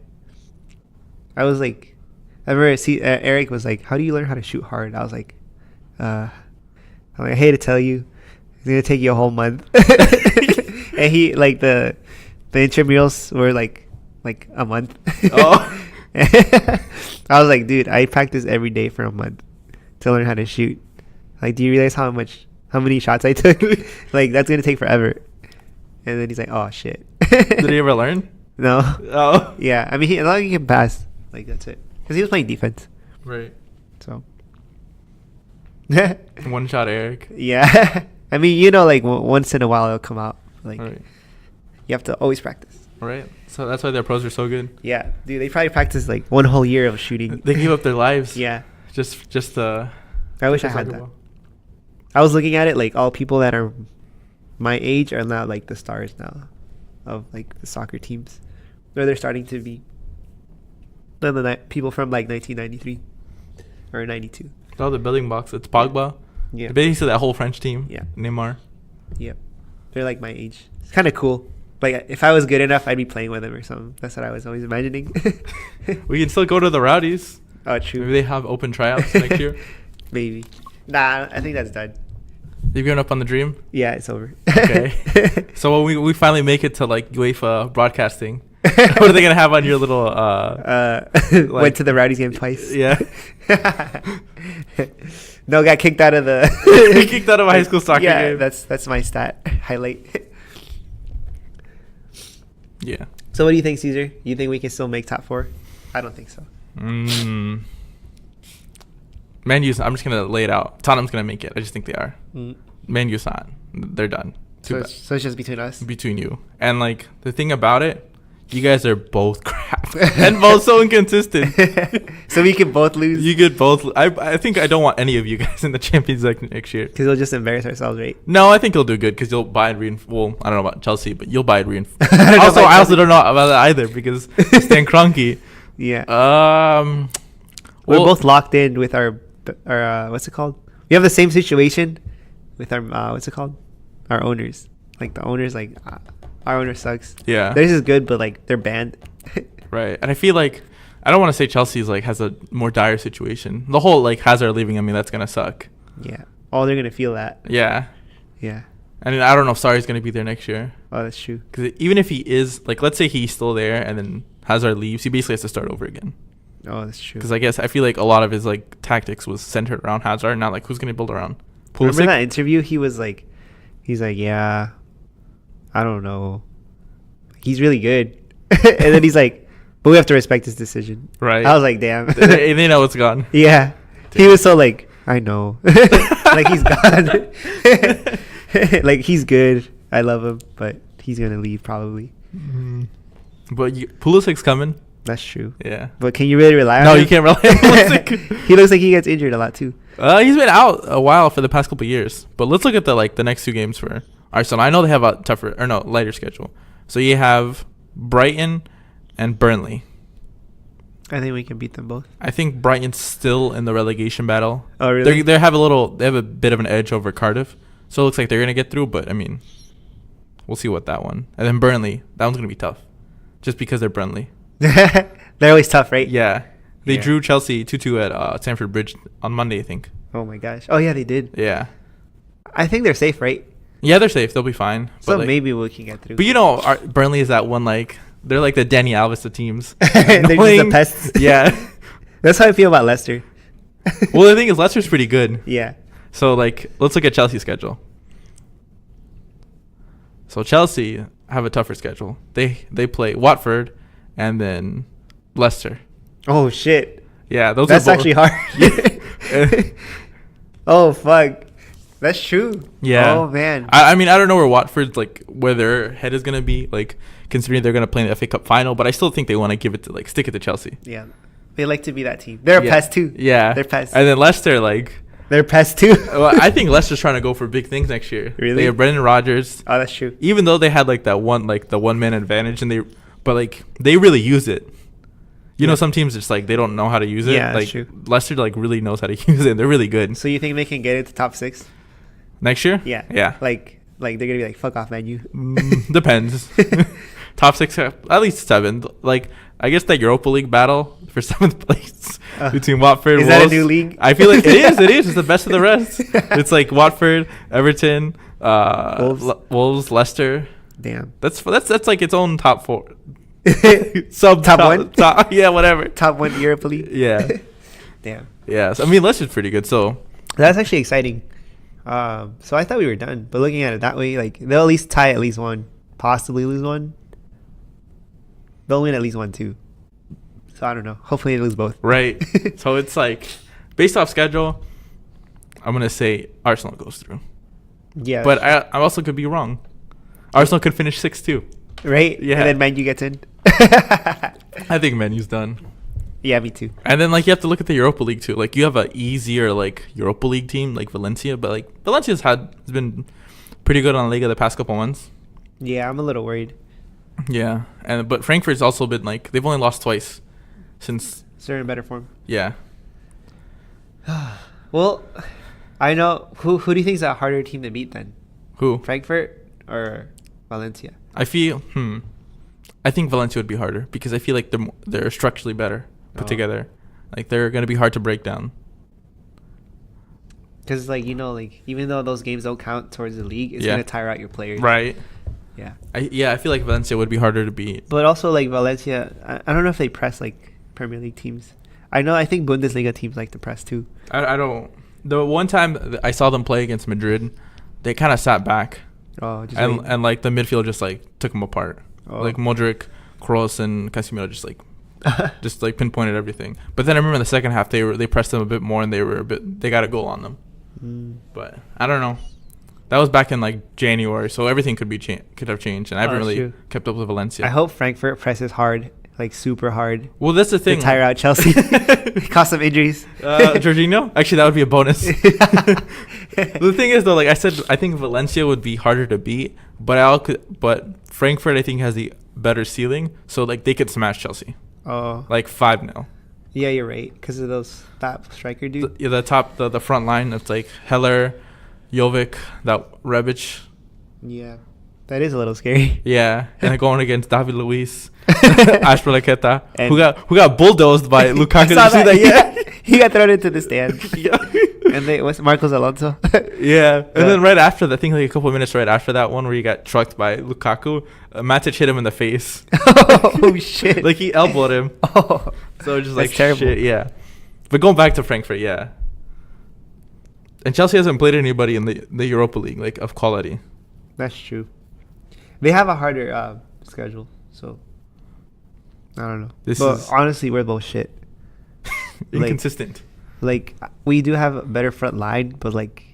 I was I remember Eric was how do you learn how to shoot hard? I was I hate to tell you, it's gonna take you a whole month. And he the intramurals were a month. Oh. I was dude, I practice every day for a month to learn how to shoot. Do you realize how many shots I took? That's gonna take forever. and then he's like, "Oh shit." Did he ever learn? No. Oh, Yeah, I mean, as long as he can pass, like that's it. Because he was playing defense, right. so. One shot, Eric. Yeah, I mean, you know, like once in a while it'll come out. Like Right. you have to always practice. Right. So that's why their pros are so good. Yeah, dude, they probably practice like one whole year of shooting. They give up their lives. Yeah, Just I wish I had that. I was looking at it like all people that are my age are now like the stars now of like the soccer teams, or they're starting to be. None of the people from like 1993 or 92. Oh, the building blocks. It's Pogba. Yeah, Basically, that whole French team. Yeah. Neymar. yep. They're like my age. It's kind of cool. Like if I was good enough, I'd be playing with them or something. That's what I was always imagining. We can still go to the Rowdies. Oh, true. Maybe they have open tryouts next year. Maybe. Nah, I think that's done. You've given up on the dream? Yeah, it's over. Okay. So when we finally make it to like UEFA broadcasting, what are they gonna have on your little Went to the Rowdies game twice. Yeah. No, got kicked out of the. Kicked out of a high school soccer yeah, game. that's my stat highlight. Yeah. So what do you think, Caesar? You think we can still make top 4? I don't think so. Man U's. I'm just gonna lay it out. Tottenham's gonna make it. I just think they are. Man U's not. They're done. So it's just between us. Between you and like the thing about it, you guys are both crap and both so inconsistent. So we can both lose. You could both. I think I don't want any of you guys in the Champions League next year. Because we'll just embarrass ourselves, right? No, I think you'll do good because you'll buy and well, I don't know about Chelsea, but you'll buy and I also don't know about that either because Stan Kroenke. Yeah. Well, We're both locked in with our what's it called? We have the same situation with our what's it called? Our owners. Like the owners, like our owner sucks. Yeah. Theirs is good, but like they're banned. Right, and I feel like I don't want to say Chelsea's like has a more dire situation. The whole like Hazard leaving, I mean that's gonna suck. Yeah. Oh, they're gonna feel that. Yeah. Yeah. I mean I don't know if Sarri's gonna be there next year. Oh, that's true. Because even if he is like, let's say he's still there and then Hazard leaves, he basically has to start over again. Oh, that's true. Because I feel like a lot of his like tactics was centered around Hazard, not like who's gonna build around. Remember that interview? He's like, yeah, I don't know. He's really good, and then he's like, but we have to respect his decision. Right. I was like, damn. they know it's gone. Yeah. He was so like, I know, like he's gone. Like he's good. I love him, but he's gonna leave probably. But Pulisic's coming. That's true. Yeah. But can you really rely on No, him? you can't rely on Pulisic. He looks like he gets injured a lot too. He's been out a while for the past couple of years. But let's look at the next 2 games for Arsenal. I know they have a lighter schedule. So you have Brighton and Burnley. I think we can beat them both. I think Brighton's still in the relegation battle. Oh, really? They have a bit of an edge over Cardiff. So it looks like they're gonna get through, but I mean, we'll see what that one. And then Burnley, that one's gonna be tough. Just because they're Burnley. They're always tough, right? Yeah. They Yeah. drew Chelsea 2-2 at Stamford Bridge on Monday, I think. Oh my gosh. Oh yeah, they did. Yeah. I think they're safe, right? Yeah, they're safe. They'll be fine. So But, like, maybe we can get through. But you know, Burnley is that one like they're like the Danny Alves of teams. They're just the Annoying. pests. Yeah. That's how I feel about Leicester. Well, the thing is, Leicester's pretty good. Yeah. So like, let's look at Chelsea's schedule. So Chelsea have a tougher schedule. They play Watford, and then Leicester. Oh shit. Yeah, those. That's are actually hard. Oh fuck. That's true. Yeah. Oh man. I mean, I don't know where Watford's like where their head is gonna be, like considering they're gonna play in the FA Cup final, but I still think they want to give it to like stick it to Chelsea. Yeah. They like to be that team. They're a pest too. Yeah. They're pests. And then Leicester, like, They're pests too. well, I think Leicester's trying to go for big things next year. Really? They have Brendan Rodgers. Oh, that's true. Even though they had like that one, like the 1 man advantage, but like they really use it. You know, some teams just like they don't know how to use it. Yeah, that's like true. Leicester like really knows how to use it. They're really good. So you think they can get into top 6? Next year? Yeah. Yeah. Like they're gonna be like, fuck off, man. You. Depends. Top 6, at least 7. Like I guess that Europa League battle for 7th place between Watford. Is Wolves, that a new league? I feel like it is. It is. It's the best of the rest. It's like Watford, Everton, Wolves, Leicester. Damn. That's like its own top 4. Top one? Yeah, whatever. Top 1 Europa League. Yeah. Damn. Yeah. So, I mean, Leicester's pretty good. So That's actually exciting. So I thought we were done, but looking at it that way, like they'll at least tie at least one. possibly lose one. They'll win at least one too. So I don't know. Hopefully they lose both. Right. So it's like, based off schedule, I'm going to say Arsenal goes through. Yeah. But I also could be wrong. Arsenal could finish 6-2. Right? Yeah. And then Man U gets in. I think Man U's done. Yeah, me too. And then, like, you have to look at the Europa League, too. Like, you have an easier, like, Europa League team, like Valencia. But, like, Valencia's has been pretty good on Liga the past couple months. Yeah, I'm a little worried. Yeah. But Frankfurt's also been, like, they've only lost twice since. They're in better form. Yeah. Well, I know. Who do you think is a harder team to beat then? Who? Frankfurt or Valencia? I feel, I think Valencia would be harder because I feel like they're structurally better put together. Like, they're going to be hard to break down. Because, like, you know, like, even though those games don't count towards the league, it's going to tire out your players. Right. Yeah. I feel like Valencia would be harder to beat. But also, like, Valencia, I don't know if they press, like, Premier League teams. I think Bundesliga teams like to press, too. I don't. The one time I saw them play against Madrid, they kind of sat back. Oh, just and like, the midfield just, like, took them apart. Oh. Like, Modric, Kroos, and Casemiro just, like, pinpointed everything. But then I remember in the second half, they pressed them a bit more, and they got a goal on them. But I don't know. That was back in, like, January, so everything could have changed, and I haven't really true. kept up with Valencia. I hope Frankfurt presses hard, like, super hard. Well, that's the To thing. tire out Chelsea. Cause some injuries. Jorginho? Actually, that would be a bonus. The thing is, though, like I said, I think Valencia would be harder to beat, but Frankfurt, I think, has the better ceiling, so, like, they could smash Chelsea. Oh. Like 5-0. Yeah, you're right. Because of that striker dude. The front line, it's like Heller, Jovic, that Rebic. Yeah. That is a little scary. Yeah, and then going against David Luiz, Ashbel Laqueta, who got bulldozed by Lukaku. I saw Did you see that? Yeah. He got thrown into the stand. Yeah. And what's Marcos Alonso? Yeah. And then right after that, I think like a couple of minutes right after that one where he got trucked by Lukaku, Matic hit him in the face. Oh, shit. Like, he elbowed him. Oh. So just That's like, terrible. shit, yeah. But going back to Frankfurt, yeah. And Chelsea hasn't played anybody in the Europa League, like, of quality. That's true. They have a harder schedule, so I don't know. But honestly, we're both shit. Inconsistent. Like, we do have a better front line, but, like,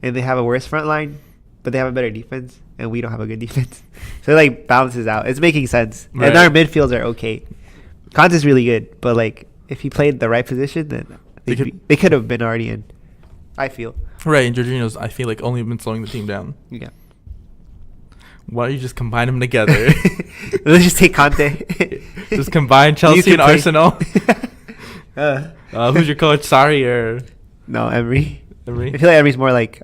and they have a worse front line, but they have a better defense, and we don't have a good defense. So it, like, balances out. It's making sense. Right. And our midfields are okay. Conte's really good, but, like, if he played the right position, then they could have been already in, I feel. Right, and Jorginho's, I feel like, only been slowing the team down. Yeah. Why don't you just combine them together? Let's just take Conte. Just combine Chelsea and Arsenal. Who's your coach? Sarri or No, Emery. Emery? I feel like Emery's more like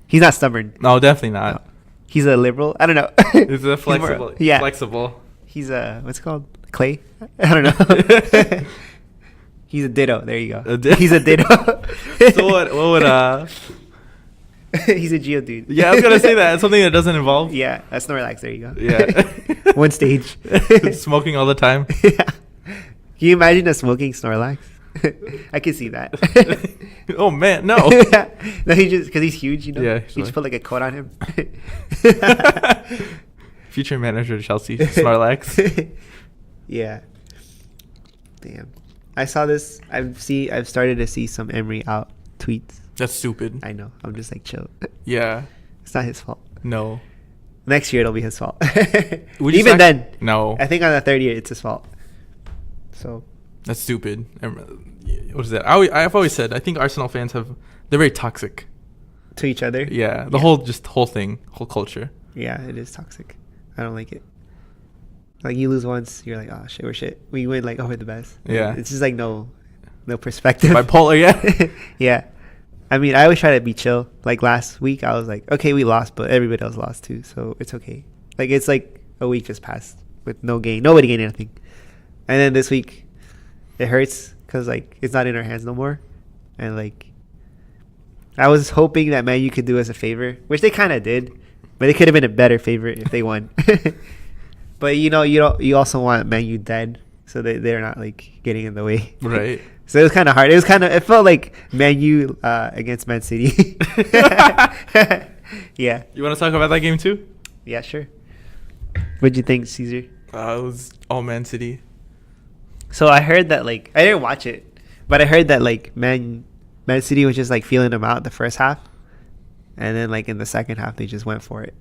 he's not stubborn. No, definitely not. No. He's a liberal. I don't know. He's a flexible. More, yeah. Flexible. He's a what's it called? Clay? I don't know. He's a ditto. There you go. He's a ditto. So what would He's a Geodude. Yeah, I was gonna say that. Something that doesn't involve. Yeah, that's Snorlax. There you go. Yeah. One stage. Smoking all the time. Yeah. Can you imagine a smoking Snorlax? I can see that. Oh man, no. Yeah. No, he just because he's huge, you know. Yeah, he just put like a coat on him. Future manager of Chelsea, Snorlax. Yeah. Damn. I saw this. I've started to see some Emery out tweets. That's stupid. I know. I'm just like chill. Yeah. It's not his fault. No. Next year it'll be his fault. Even then. No. I think on the third year it's his fault. So. That's stupid. What is that? I've always said I think Arsenal fans they're very toxic To each other. Yeah. The whole thing, whole culture. Yeah, it is toxic. I don't like it. Like, you lose once, you're like, oh shit, we're shit. We win, like, oh, we're the best. Yeah. It's just like no perspective. Bipolar, yeah. Yeah. I mean, I always try to be chill. Like, last week, I was like, okay, we lost, but everybody else lost too, so it's okay. Like, it's like a week just passed with no gain. Nobody gained anything. And then this week, it hurts because, like, it's not in our hands no more. And, like, I was hoping that Man U could do us a favor, which they kind of did, but it could have been a better favor if they won. But, you know, you also want Man U dead, so they're not, like, getting in the way. Right. So it was kind of hard. It felt like Man U against Man City. Yeah. You want to talk about that game too? Yeah, sure. What'd you think, Caesar? It was all Man City. So I heard that like I didn't watch it, but I heard that like Man City was just like feeling them out the first half, and then like in the second half they just went for it.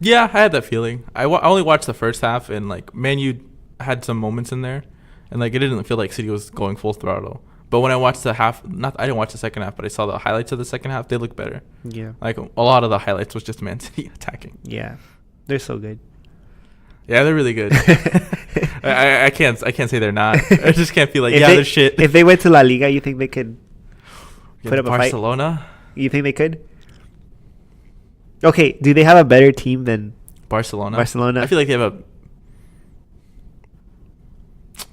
Yeah, I had that feeling. I only watched the first half, and like Man U had some moments in there, and like it didn't feel like City was going full throttle. But when I watched the half, I didn't watch the second half, but I saw the highlights of the second half. They look better. Yeah. Like a lot of the highlights was just Man City attacking. Yeah, they're so good. Yeah, they're really good. I can't say they're not. I just can't feel like they're shit. If they went to La Liga, you think they could put up a fight? Barcelona? You think they could? Okay, do they have a better team than Barcelona? Barcelona? I feel like they have a.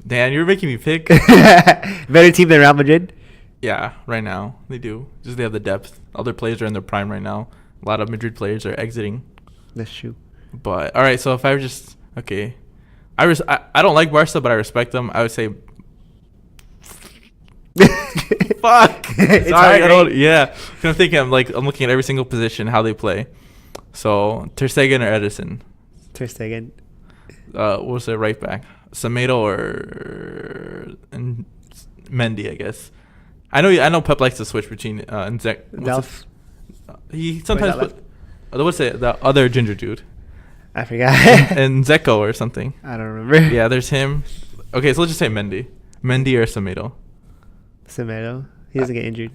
Dan, you're making me pick. Better team than Real Madrid? Yeah, right now they do. Just they have the depth. Other players are in their prime right now. A lot of Madrid players are exiting. That's true. But all right, so if I were just okay, I don't like Barca, but I respect them. I would say. Fuck. It's Sorry, hard, I don't. right? Yeah, 'cause I'm thinking. I'm looking at every single position, how they play. So Ter Stegen or Edison. Ter Stegen. What's the right back? Semedo or and Mendy, I guess. I know Pep likes to switch between and Zek. Delph. He sometimes put. What's it? The other ginger dude. I forgot. And Zeko or something. I don't remember. Yeah, there's him. Okay, so let's just say Mendy or Semedo. Semedo. He doesn't get injured.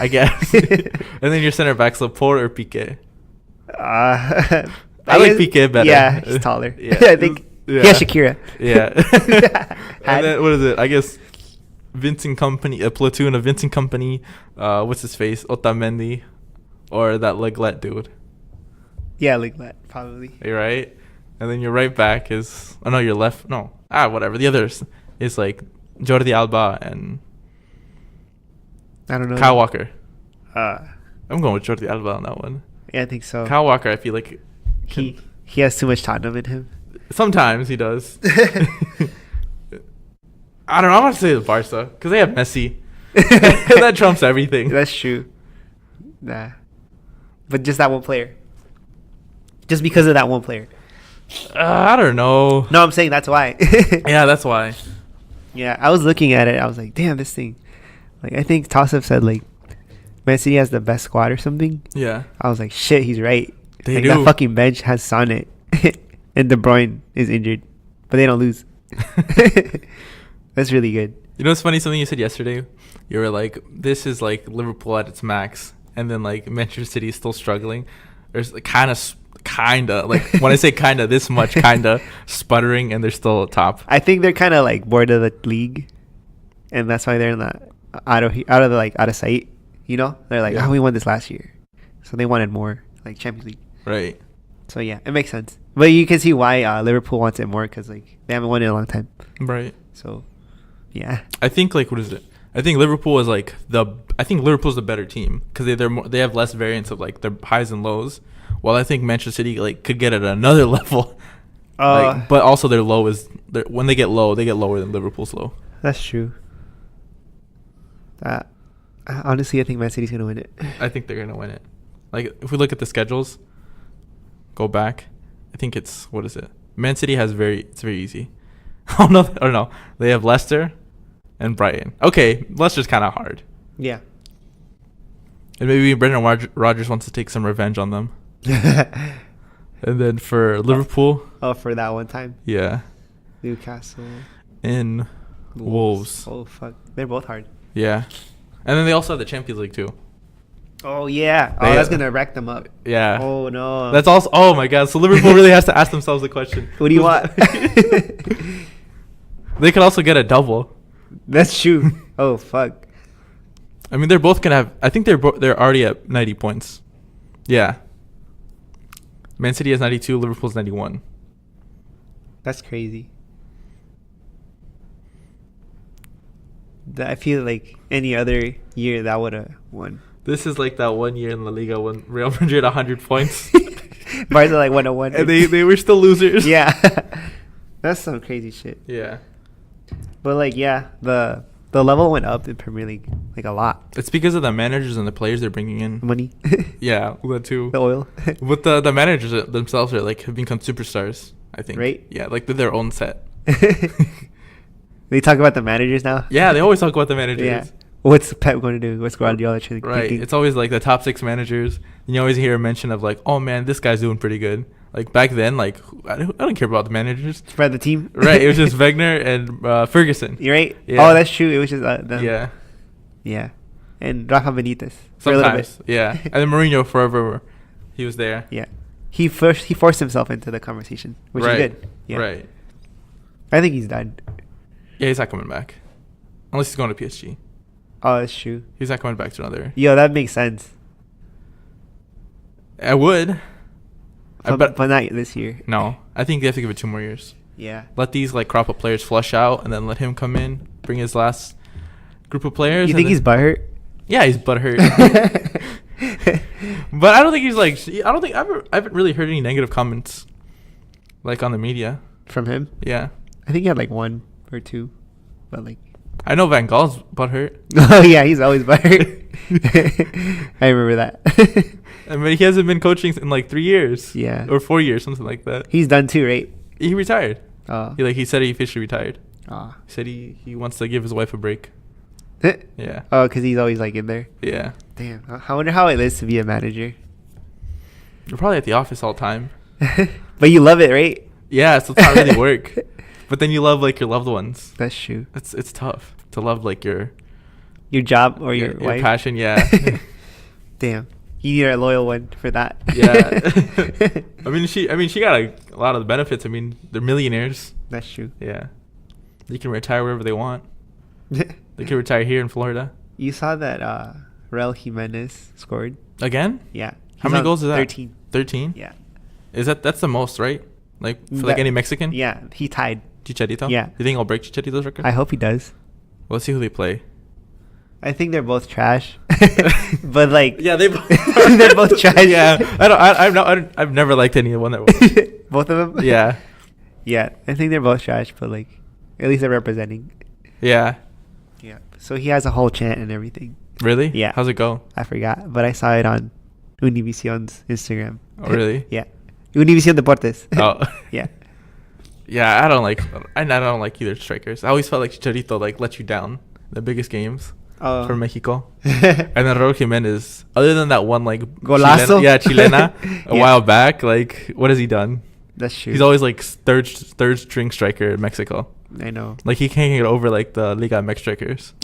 I guess. And then your center backs, Laporte or Piqué. I like guess- Piqué better. Yeah, he's taller. Yeah. I think. Yeah. Yeah, Shakira. Yeah. Had- And then what is it? I guess Vincent Company, a platoon of Vincent Company. What's his face? Otamendi, or that Leglet dude. Yeah, like that, probably. You're right. And then your right back is. Oh no, your left. No. Whatever. The others is like Jordi Alba and I don't know. Kyle Walker. Uh, I'm going with Jordi Alba on that one. yeah, I think so. Kyle Walker, I feel like he has too much Tottenham in him. sometimes he does. I don't know. I'm going to say the Barca because they have Messi. That trumps everything. That's true. Nah. But just that one player. Just because of that one player. I don't know. No, I'm saying that's why. Yeah, that's why. Yeah, I was looking at it. I was like, damn, this thing. Like, I think Tossif said, like, Man City has the best squad or something. Yeah. I was like, shit, he's right. They like, do. That fucking bench has Sonnet. And De Bruyne is injured. But they don't lose. That's really good. You know what's funny? Something you said yesterday? You were like, this is like Liverpool at its max. And then, like, Manchester City is still struggling. There's kind of, like, when I say kind of, this much kind of sputtering, and they're still top. I think they're kind of, like, bored of the league. And that's why they're in the out of sight. You know? They're like, Yeah. we won this last year. So they wanted more, like, Champions League. Right. So, yeah, it makes sense. But you can see why Liverpool wants it more because, like, they haven't won it in a long time. Right. So, yeah. I think, like, what is it? I think Liverpool is like I think Liverpool's the better team because they have less variance of like their highs and lows. While I think Manchester City like could get at another level. But also their low is when they get lower than Liverpool's low. That's true. Honestly, I think Man City's gonna win it. I think they're gonna win it. Like if we look at the schedules, go back. I think it's what is it? Man City has it's very easy. Oh no, they have Leicester and Brighton. Okay, Leicester's kind of hard. Yeah. And maybe Brendan Rodgers wants to take some revenge on them. And then for Liverpool. Oh, for that one time. Yeah. Newcastle. And Wolves. Oh, fuck. They're both hard. Yeah. And then they also have the Champions League too. Oh, yeah. Oh, that's going to rack them up. Yeah. Oh, no. That's also. Oh, my God. So Liverpool really has to ask themselves the question. What do you want? They could also get a double. That's true. Oh, fuck. I mean, they're both going to have. I think they're already at 90 points. Yeah. Man City has 92. Liverpool's 91. That's crazy. I feel like any other year that would have won. This is like that one year in La Liga when Real Madrid had 100 points. Barca like 101. And they were still losers. Yeah. That's some crazy shit. Yeah. But like, yeah, the The level went up in Premier League like a lot. It's because of the managers and the players they're bringing in. Money, Yeah, that too. the oil. But the managers themselves are like have become superstars. I think. Right? Yeah, like they're their own set. They talk about the managers now. Yeah, they always talk about the managers. Yeah. What's Pep going to do? What's Guardiola thinking? Right. It's always like the top 6 managers. And you always hear a mention of like, oh man, this guy's doing pretty good. Like back then, like I don't care about the managers. Spread the team. Right. It was just Wenger and Ferguson. You're right. Yeah. Oh, that's true. It was just them. Yeah. Yeah. And Rafa Benitez for a little bit. Sometimes. Yeah. And then Mourinho forever. He was there. Yeah. He forced himself into the conversation, which Right. is good. Yeah. Right. I think he's done. Yeah, he's not coming back. Unless he's going to PSG. Oh, that's true. He's not coming back to another. Yo, that makes sense. I would. But not this year. No. I think they have to give it 2 more years. Yeah. Let these like crop of players flush out and then let him come in, bring his last group of players. You think he's butthurt? Yeah, he's butthurt. But I don't think he's like. I don't think I haven't really heard any negative comments, like on the media. From him? Yeah, I think he had like 1 or 2, but like. I know Van Gaal's butthurt. Oh yeah, he's always butthurt. I remember that. I mean, he hasn't been coaching in like 3 years. Yeah. Or 4 years, something like that. He's done too, right? He retired. Oh. He said he officially retired. Oh. He said he wants to give his wife a break. Yeah. Oh, because he's always like in there. Yeah. Damn. I wonder how it is to be a manager. You're probably at the office all the time. But you love it, right? Yeah, so it's not really work. But then you love like your loved ones. That's true. It's tough to love like your job or your wife. passion. Yeah. Damn. You need a loyal one for that. Yeah. I mean she got a lot of the benefits. I mean, they're millionaires. That's true. Yeah. They can retire wherever they want. They can retire here in Florida. You saw that Raul Jimenez scored? Again? Yeah. How He's many on goals is that? 13. 13? Yeah. That's the most, right? Like for like any Mexican? Yeah, he tied. Chicharito? Yeah. You think he'll break Chicharito's record? I hope he does. Well, let's see who they play. I think they're both trash. But like Yeah, they're both trash. Yeah. I've never liked anyone that was. Both of them? Yeah. Yeah, I think they're both trash, but like at least they're representing. Yeah. Yeah. So he has a whole chant and everything. Really? Yeah. How's it go? I forgot, but I saw it on Univision's Instagram. Oh, really? Yeah. Univision Deportes. Oh. Yeah. Yeah, I don't like either strikers. I always felt like Chicharito like let you down the biggest games for Mexico. And then Raul Jimenez, other than that one like Golazo? Chilena a Yeah. while back, like what has he done? That's true. He's always like third string striker in Mexico. I know. Like he can't get over like the Liga MX strikers.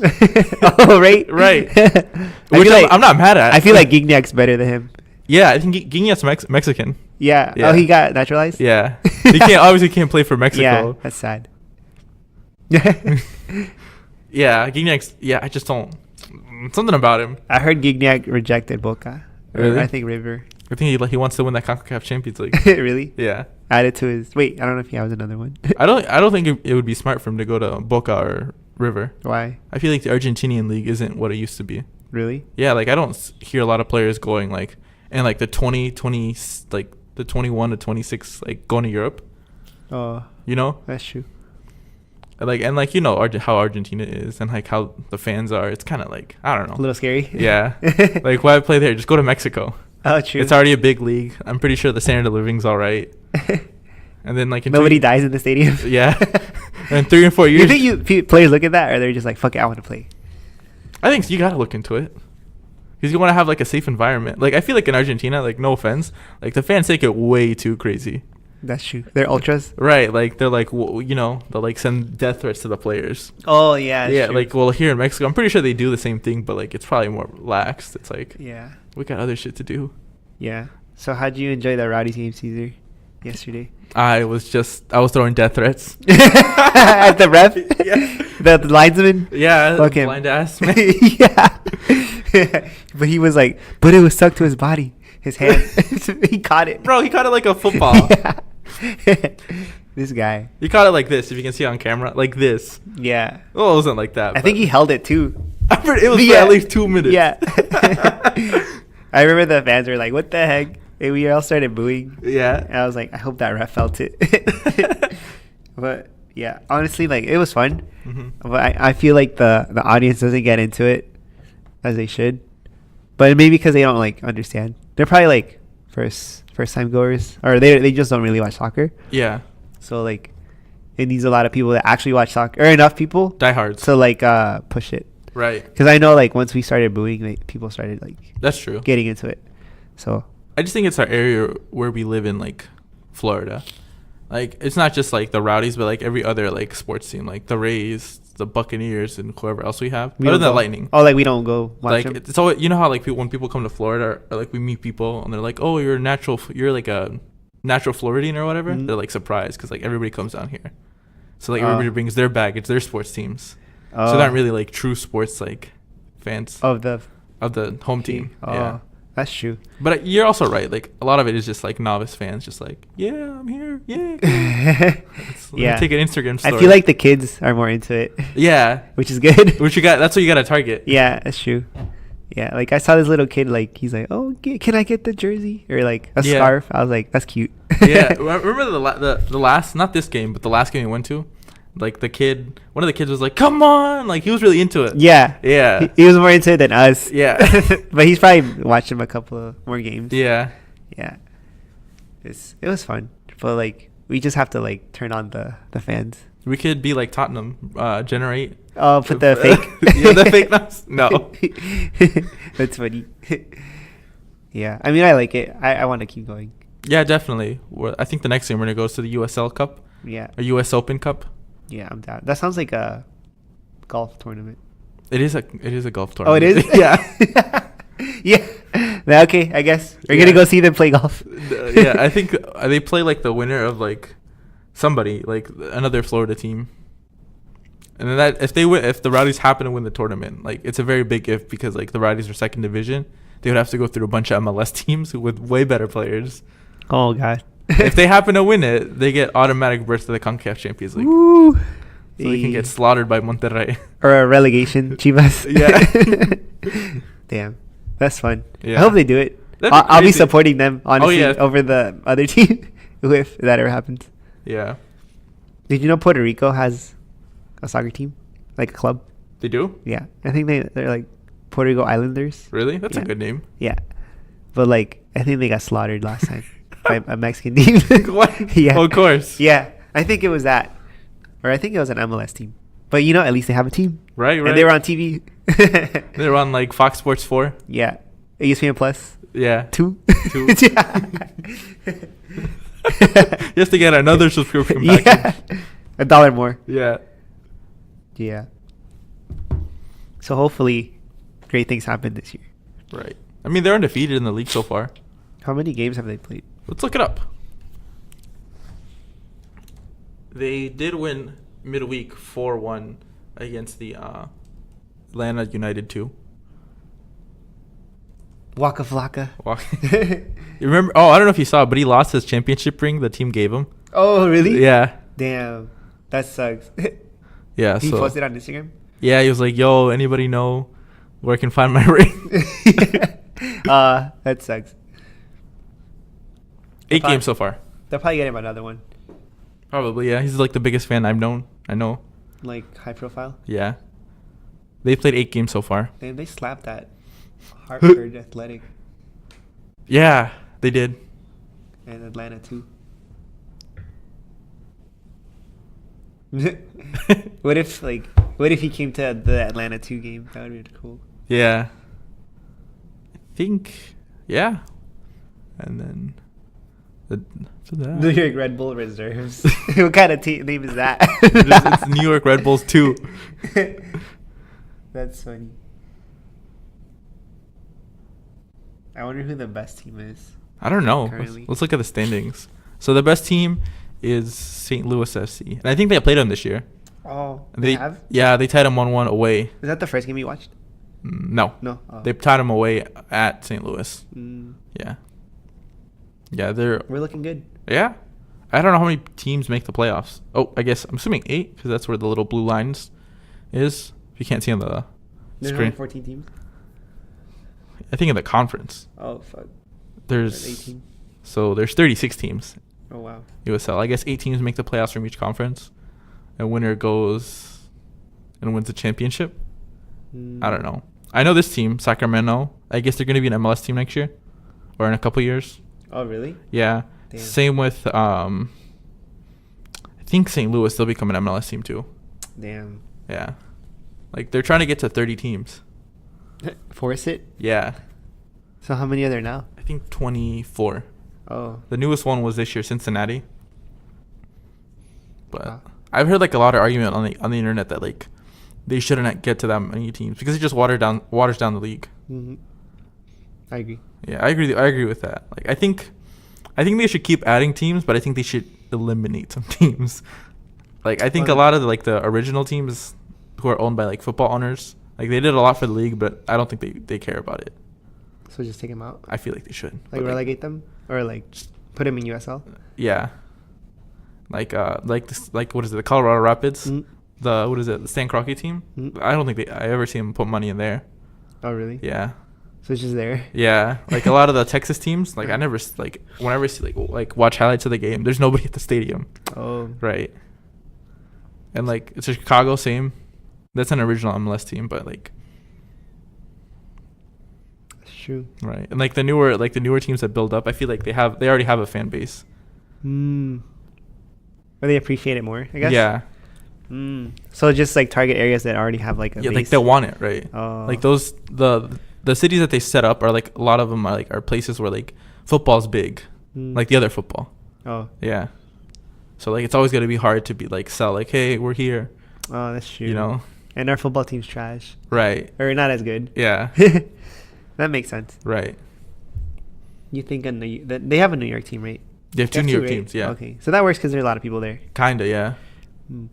Oh, right? Right. I Which feel like, I'm not mad at. I feel like Gignac's better than him. Yeah, I think Guiña's Mexican. Yeah. Yeah. Oh, he got naturalized? Yeah. He can't play for Mexico. Yeah, that's sad. Yeah, Guiñac. Yeah, I just don't. Something about him. I heard Gignac rejected Boca. Or Really? I think River. I think he wants to win that CONCACAF Champions League. Really? Yeah. Added to his. Wait, I don't know if he has another one. I don't think it would be smart for him to go to Boca or River. Why? I feel like the Argentinian league isn't what it used to be. Really? Yeah, like I don't hear a lot of players going like and like the 2020 like the 21 to 26 like going to Europe. Oh, You know? that's true. Like and like you know how Argentina is and like how the fans are. It's kind of like I don't A know. little scary. Yeah. Like why play there? Just go to Mexico. Oh, true. It's already a big league. I'm pretty sure the standard of living's all right. And then like in Nobody dies in the stadium. Yeah. And 3 or 4 years. You think players look at that, or they're just like, "Fuck it, I want to play." I think you gotta look into it. Because you want to have like a safe environment. Like I feel like in Argentina, like no offense, like the fans take it way too crazy. That's true. They're ultras. Right? Like they're like they'll like send death threats to the players. Oh yeah. Yeah. true. Like well here in Mexico, I'm pretty sure they do the same thing, but like it's probably more relaxed. It's like Yeah. we got other shit to do. Yeah. So how'd you enjoy the Rowdies game, Caesar, yesterday? I was throwing death threats. At the ref? Yeah. The linesman? Yeah. Fuck him. Blind ass man. Yeah. But he was like, but it was stuck to his body. His hand. He caught it. Bro, he caught it like a football. Yeah. This guy. He caught it like this, if you can see on camera. Like this. Yeah. Well, it wasn't like that. I think he held it too. It was for Yeah. at least 2 minutes. Yeah. I remember the fans were like, what the heck? And we all started booing. Yeah. And I was like, I hope that ref felt it. But Yeah, honestly, like it was fun, Mhm. but I feel like the audience doesn't get into it as they should. But maybe because they don't like understand. They're probably like first time goers, or they just don't really watch soccer. Yeah. So like, it needs a lot of people that actually watch soccer, or enough people Diehards. to like push it. Right. Because I know like once we started booing, like, people started like That's true. getting into it. So I just think it's our area where we live in, like Florida. Like it's not just like the Rowdies, but like every other like sports team, like the Rays, the Buccaneers, and whoever else we have. Other don't than go- Lightning. Oh, like we don't go watch Like them. it's all, you know how like when people come to Florida, or like we meet people and they're like, oh, you're like a natural Floridian or whatever. Mhm. They're like surprised because like everybody comes down here, so like Oh. everybody brings their bag. It's their sports teams, so Oh. they're not really like true sports like fans Of the of the home team. Oh, Yeah, that's true. but you're also right. Like a lot of it is just like novice fans, just like, yeah, I'm here, yeah. Let me Yeah. take an Instagram story. I feel like the kids are more into it, yeah, which is good. which you got. That's what you got to target. Yeah, that's true. Yeah, like I saw this little kid, like he's like, "Oh, can I get the jersey or like a Yeah. scarf?" I was like, "That's cute." Yeah, remember the last, not this game, but the last game we went to, like one of the kids was like, "Come on!" Like he was really into it. Yeah, Yeah. He was more into it than us. Yeah. But he's probably watched him a couple of more games. Yeah. Yeah, it was fun, but like we just have to like turn on the fans. We could be like Tottenham, generate. Oh, put the fake. Yeah, the fake nuts? No. That's funny. Yeah, I mean, I like it. I want to keep going. Yeah, definitely. I think the next game we're gonna go to the USL Cup, Yeah, or US Open Cup. yeah, I'm down. That sounds like a golf tournament. It is a golf Oh, it tournament. is. Yeah. Yeah. Yeah, okay, I guess we're Yeah. gonna go see them play golf. Yeah, I think they play like the winner of like somebody, like another Florida team. And then that if the Rowdies happen to win the tournament, like it's a very big if, because like the Rowdies are second division, they would have to go through a bunch of MLS teams with way better players. Oh God. If they happen to win it, they get automatic berth to the CONCACAF Champions League. Woo. So they can get slaughtered by Monterrey. or a relegation, Chivas. Yeah. Damn, that's fun. Yeah. I hope they do it. That'd be I'll be crazy. supporting them honestly yeah. over the other team if that ever happens. Yeah. Did you know Puerto Rico has a soccer team, like a club? They do? Yeah, I think they're like Puerto Rico Islanders. Really? That's Yeah. a good name. Yeah, but like I think they got slaughtered last time by a Mexican team. What? Yeah, Oh, of course. Yeah, I think it was that, or I think it was an MLS team. But you know, at least they have a team, Right, right. and they were on TV. They're on like Fox Sports 4. Yeah, ESPN Plus Yeah. 2. Two. Yeah. Just to get another subscription package. Yeah. $1 more. Yeah. Yeah. So hopefully, great things happen this year. Right. I mean, they're undefeated in the league so far. How many games have they played? Let's look it up. They did win midweek 4-1 against the Atlanta United 2. Waka Flocka. You remember? Oh, I don't know if you saw it, but he lost his championship ring the team gave him. Oh, really? Yeah. Damn. That sucks. Yeah. He So posted on Instagram? yeah, he was like, "Yo, anybody know where I can find my ring?" That sucks. 8 games so far. They'll probably get him another one. Probably, yeah. He's like the biggest fan I've known. I know. Like, high profile. Yeah. They played 8 games so far. Damn, they slapped that Hartford Athletic Yeah, they did. and Atlanta, too. What if he came to the Atlanta 2 game? That would be cool. Yeah. I think, yeah. And then after that, New York Red Bull Reserves. What kind of name is that? it's New York Red Bulls 2. That's funny. I wonder who the best team is. I don't know. Currently. Let's look at the standings. So the best team is St. Louis FC. And I think they played them this year. Oh, They have? Yeah, they tied them 1-1 away. Is that the first game you watched? No. No. Oh. They tied them away at St. Louis. Mm, Yeah. Yeah, they're... we're looking good. Yeah. I don't know how many teams make the playoffs. Oh, I guess I'm assuming 8 because that's where the little blue lines is. If you can't see on the There's screen. only 14 teams. I think in the conference. Oh fuck. There's 18. So there's 36 teams. Oh wow. USL. I guess 8 teams make the playoffs from each conference. and winner goes and wins the championship. Mm. I don't know. I know this team, Sacramento. I guess they're going to be an MLS team next year or in a couple years. Oh, really? Yeah. Damn. Same with I think St. Louis. They'll become an MLS team too. Damn. Yeah. Like they're trying to get to 30 teams. Force it? Yeah. So how many are there now? I think 24. Oh. The newest one was this year, Cincinnati. But Wow. I've heard like a lot of argument on the internet that like they shouldn't get to that many teams because it just waters down the league. Mm-hmm. I agree. Yeah, I agree with that. Like I think they should keep adding teams, but I think they should eliminate some teams. Like I think a lot of the original teams who are owned by like football owners, like they did a lot for the league, but I don't think they care about it. So just take them out? I feel like they should. Like But, relegate them? Or like just put them in USL? Yeah. Like this, like what is it? The Colorado Rapids. Mm. The Stan Kroenke team. Mm. I don't think I ever see them put money in there. Oh, really? Yeah. So it's just there? Yeah. Like a lot of the Texas teams, like I never like whenever I see like watch highlights of the game, there's nobody at the stadium. Oh. Right. And like it's Chicago, same. That's an original MLS team, but like That's true. right. And like the newer teams that build up, I feel like they already have a fan base. Hmm. Or they appreciate it more, I guess? Yeah. Mm. So just like target areas that already have like a Yeah, base. like they want it, right? Oh. Like those the cities that they set up are like a lot of them are places where like football's big, Mm. like the other football. Oh. Yeah. So like it's always gonna be hard to be like sell like, hey, we're here. Oh, that's true. You know. And our football team's trash. Right. Or not as good. Yeah. That makes sense. Right. You think they have a New York team, right? They have two That's New York right? teams. Yeah. Okay. So that works because there are a lot of people there. Kinda. Yeah. Mm.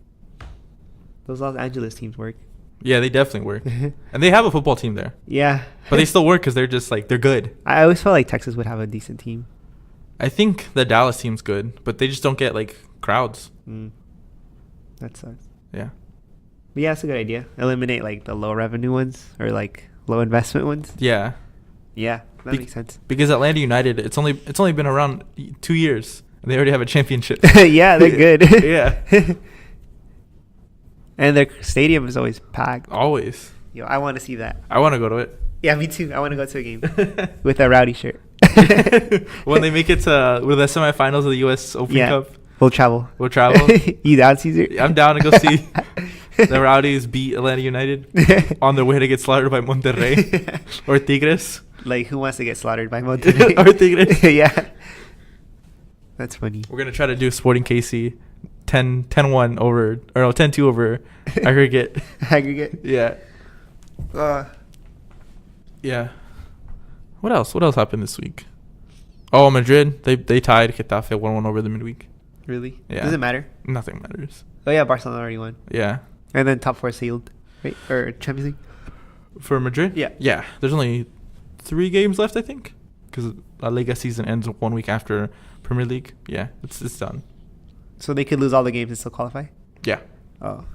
Those Los Angeles teams work. Yeah, they definitely work, and they have a football team there. Yeah. But they still work because they're just like they're good. I always felt like Texas would have a decent team. I think the Dallas team's good, but they just don't get like crowds. Mm. That sucks. Yeah. But yeah, that's a good idea. Eliminate like the low revenue ones or like low investment ones. Yeah. Yeah, that Be- makes sense. Because Atlanta United, it's only been around 2 years, and they already have a championship. Yeah, they're good. Yeah. And their stadium is always packed. Always. Yo, I want to see that. I want to go to it. Yeah, me too. I want to go to a game with a Rowdy shirt. When they make it to the semifinals of the U.S. Open Yeah. Cup, We'll travel. we'll travel. You down, Caesar? I'm down to go see the Rowdies beat Atlanta United on their way to get slaughtered by Monterrey or Tigres. Like, who wants to get slaughtered by Monterrey? Or Tigres. Yeah. That's funny. We're going to try to do Sporting KC 10-1 over, or no, 10-2 over aggregate. Aggregate. Yeah. Yeah. What else? What else happened this week? Oh, Madrid. They tied Getafe 1-1 over the midweek. Really? Yeah. Does it matter? Nothing matters. Oh, yeah, Barcelona already won. Yeah. And then top four sealed, right? Or Champions League? For Madrid? Yeah. Yeah. There's only 3 games left, I think, because La Liga season ends 1 week after Premier League. Yeah, it's done. So they could lose all the games and still qualify? Yeah. Oh.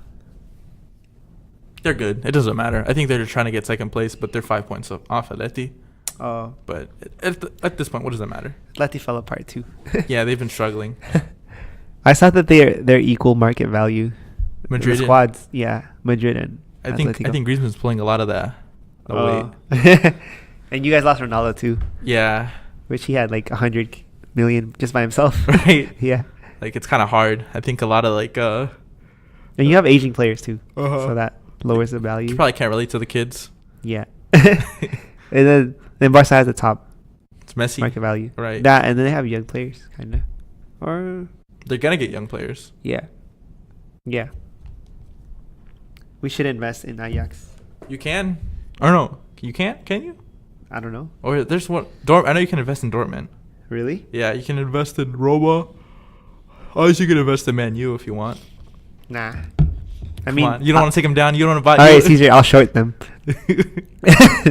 They're good. It doesn't matter. I think they're just trying to get second place, but they're 5 points off Atleti. Oh. But at this point, what does that matter? Atleti fell apart too. Yeah, they've been struggling. I saw that they're equal market value. Madrid. The squads, yeah, Madrid and I think Atletico. Griezmann's pulling a lot of the weight. weight. And you guys lost Ronaldo too, Yeah. which he had like 100 million just by himself. Right. Yeah. Like it's kind of hard. I think a lot of like And you have aging players too, Uh-huh. so that lowers the value. you probably can't relate to the kids. Yeah. And then Barca has the top It's messy. market value. Right. That, and then they have young players, kind of. Or They're gonna get young players. yeah, yeah. We should invest in Ajax. You can. Or no, you can't. Can you? I don't know. Or there's one. I know you can invest in Dortmund. Really? Yeah, you can invest in Roma. Obviously, you can invest in Man U if you want. Nah. I Come mean, on. You don't want to take them down. You don't want to buy. all right, Caesar, I'll short them.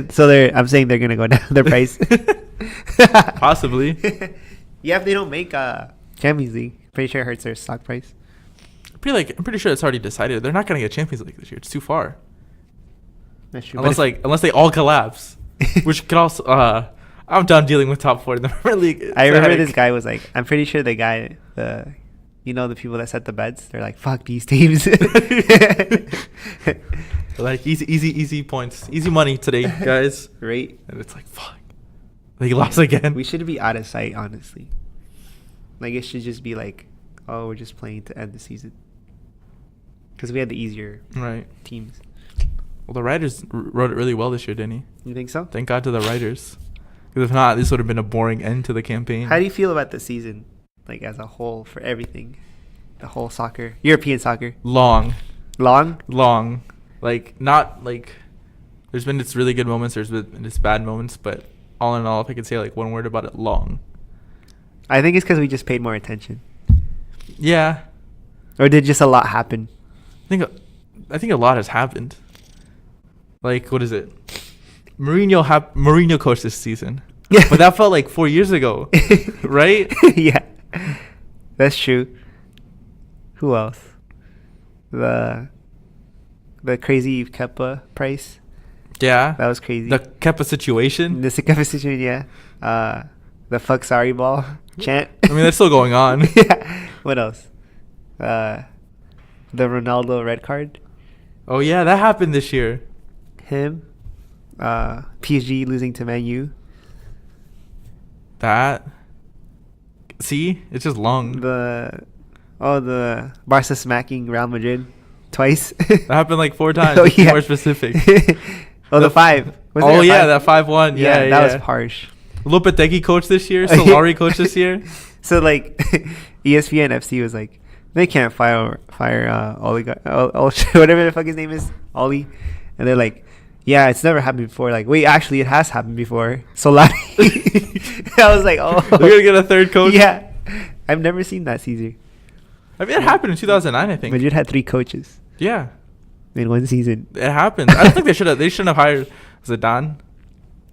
So I'm saying they're gonna go down their price. Possibly. Yeah, if they don't make Champions League, pretty sure it hurts their stock price. I'm pretty sure it's already decided. They're not gonna get Champions League this year. It's too far. That's true. Unless they all collapse, which could also. I'm done dealing with top 4 in the Premier League. It's I a remember headache. this guy was like, I'm pretty sure the you know, the people that set the bets, they're like, fuck these teams. Like easy points, easy money today, guys. Right? And it's like, fuck, they lost again. We should be out of sight, honestly. Like, it should just be like, oh, we're just playing to end the season. Because we had the easier Right. teams. Well, the Riders wrote it really well this year, didn't he? You think so? Thank God to the Riders. Because if not, this would have been a boring end to the campaign. How do you feel about the season, like, as a whole, for everything? The whole soccer, European soccer. Long. Long? Like, not like, there's been its really good moments, there's been its bad moments, but all in all, if I could say like one word about it, long. I think it's because we just paid more attention. Yeah. Or did just a lot happen? I think a lot has happened. Like, what is it? Mourinho coached this season. Yeah. But that felt like 4 years ago, right? Yeah. That's true. Who else? The crazy Kepa price. Yeah. That was crazy. The Kepa situation. The Kepa situation, yeah. The fuck sorry ball chant. I mean, that's still going on. Yeah. What else? The Ronaldo red card. Oh, yeah, that happened this year. Him. PSG losing to Man U. That. See? It's just long. The Barca smacking Real Madrid twice. That happened like 4 times. Oh, To be yeah. more specific. The 5. Was Oh, there a yeah, 5? that 5-1. Yeah, that was harsh. Lopetegui coached this year. Solari coached this year. So, like, ESPN FC was like, they can't fire Oli, whatever the fuck his name is, Oli. And they're like, yeah, it's never happened before. Like, wait, actually, it has happened before. Solari. I was like, oh. We're going to get a third coach? Yeah. I've never seen that, Caesar. I mean, it happened in 2009, I think. Madrid had 3 coaches Yeah. in one season. It happened. I don't think they shouldn't have hired Zidane.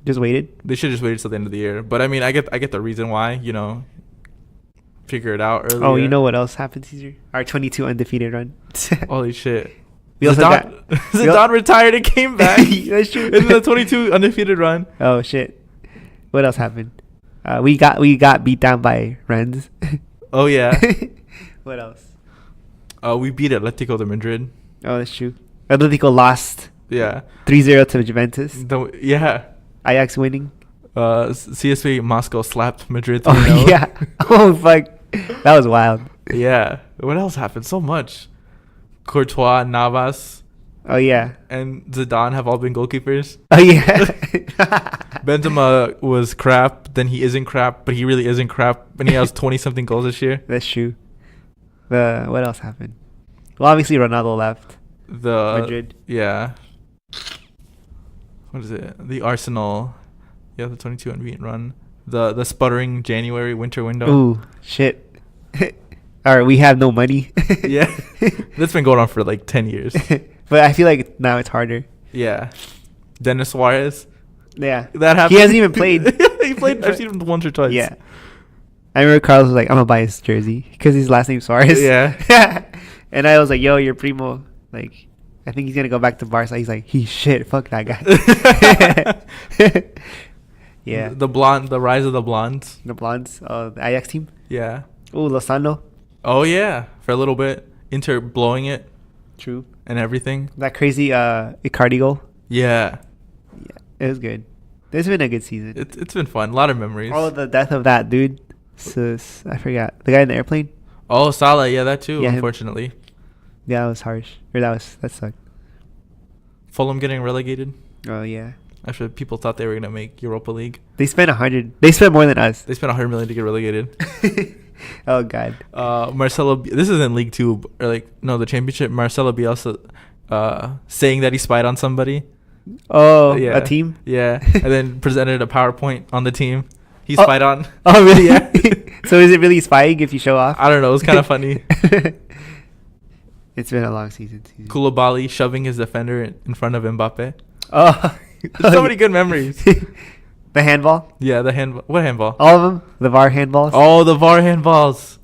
Just waited. They should have just waited till the end of the year. But I mean, I get the reason why, you know, figure it out earlier. Oh, you know what else happened, Caesar? Our 22 undefeated run. Holy shit. We also got Zidane retired and came back. That's true. In the 22 undefeated run. Oh shit. What else happened? We got beat down by Rennes. Oh yeah. What else? We beat Atletico de Madrid. Oh, that's true. Atletico lost Yeah. 3-0 to Juventus. Yeah. Ajax winning. CSV Moscow slapped Madrid 3-0. Oh yeah. Oh fuck. That was wild. Yeah. What else happened? So much. Courtois, Navas, Oh yeah. and Zidane have all been goalkeepers. Oh yeah. Benzema was crap, then he isn't crap, but he really isn't crap, and he has 20-something goals this year. That's true. What else happened? Well, obviously Ronaldo left Madrid. Yeah. What is it? The Arsenal. Yeah, the 22 unbeaten run. The sputtering January winter window. Ooh, shit. All right, we have no money. Yeah. That's been going on for like 10 years. But I feel like now it's harder. Yeah. Dennis Suarez. Yeah. That happened. He hasn't even played. He played. I've seen him once or twice. Yeah. I remember Carlos was like, I'm going to buy his jersey because his last name's Suarez. Yeah. And I was like, yo, you're primo. Like, I think he's going to go back to Barca. He's like, he's shit. Fuck that guy. Yeah. The rise of the blondes. The Blondes. Oh, the Ajax team. Yeah. Ooh, Lozano. Oh, yeah. For a little bit. Inter blowing it True. and everything. That crazy Icardi goal. Yeah. Yeah, it was good. It's been a good season. It's been fun. A lot of memories. Oh, the death of that dude. I forgot. The guy in the airplane. Oh, Salah. Yeah, that too, Yeah, him. unfortunately. Yeah, that was harsh. Or that sucked. Fulham getting relegated. Oh, yeah. After people thought they were going to make Europa League. They spent 100. They spent more than us. They spent 100 million to get relegated. Oh, God. Marcelo, this is in League 2, or the Championship. Marcelo Bielsa saying that he spied on somebody. Oh, Yeah. a team? Yeah. And then presented a PowerPoint on the team he spied on. Oh, really? Yeah. So is it really spying if you show off? I don't know. It was kind of funny. It's been a long season. Koulibaly shoving his defender in front of Mbappe. Oh. There's so many good memories. The handball? Yeah, what handball? All of them? The VAR handballs? Oh, the VAR handballs.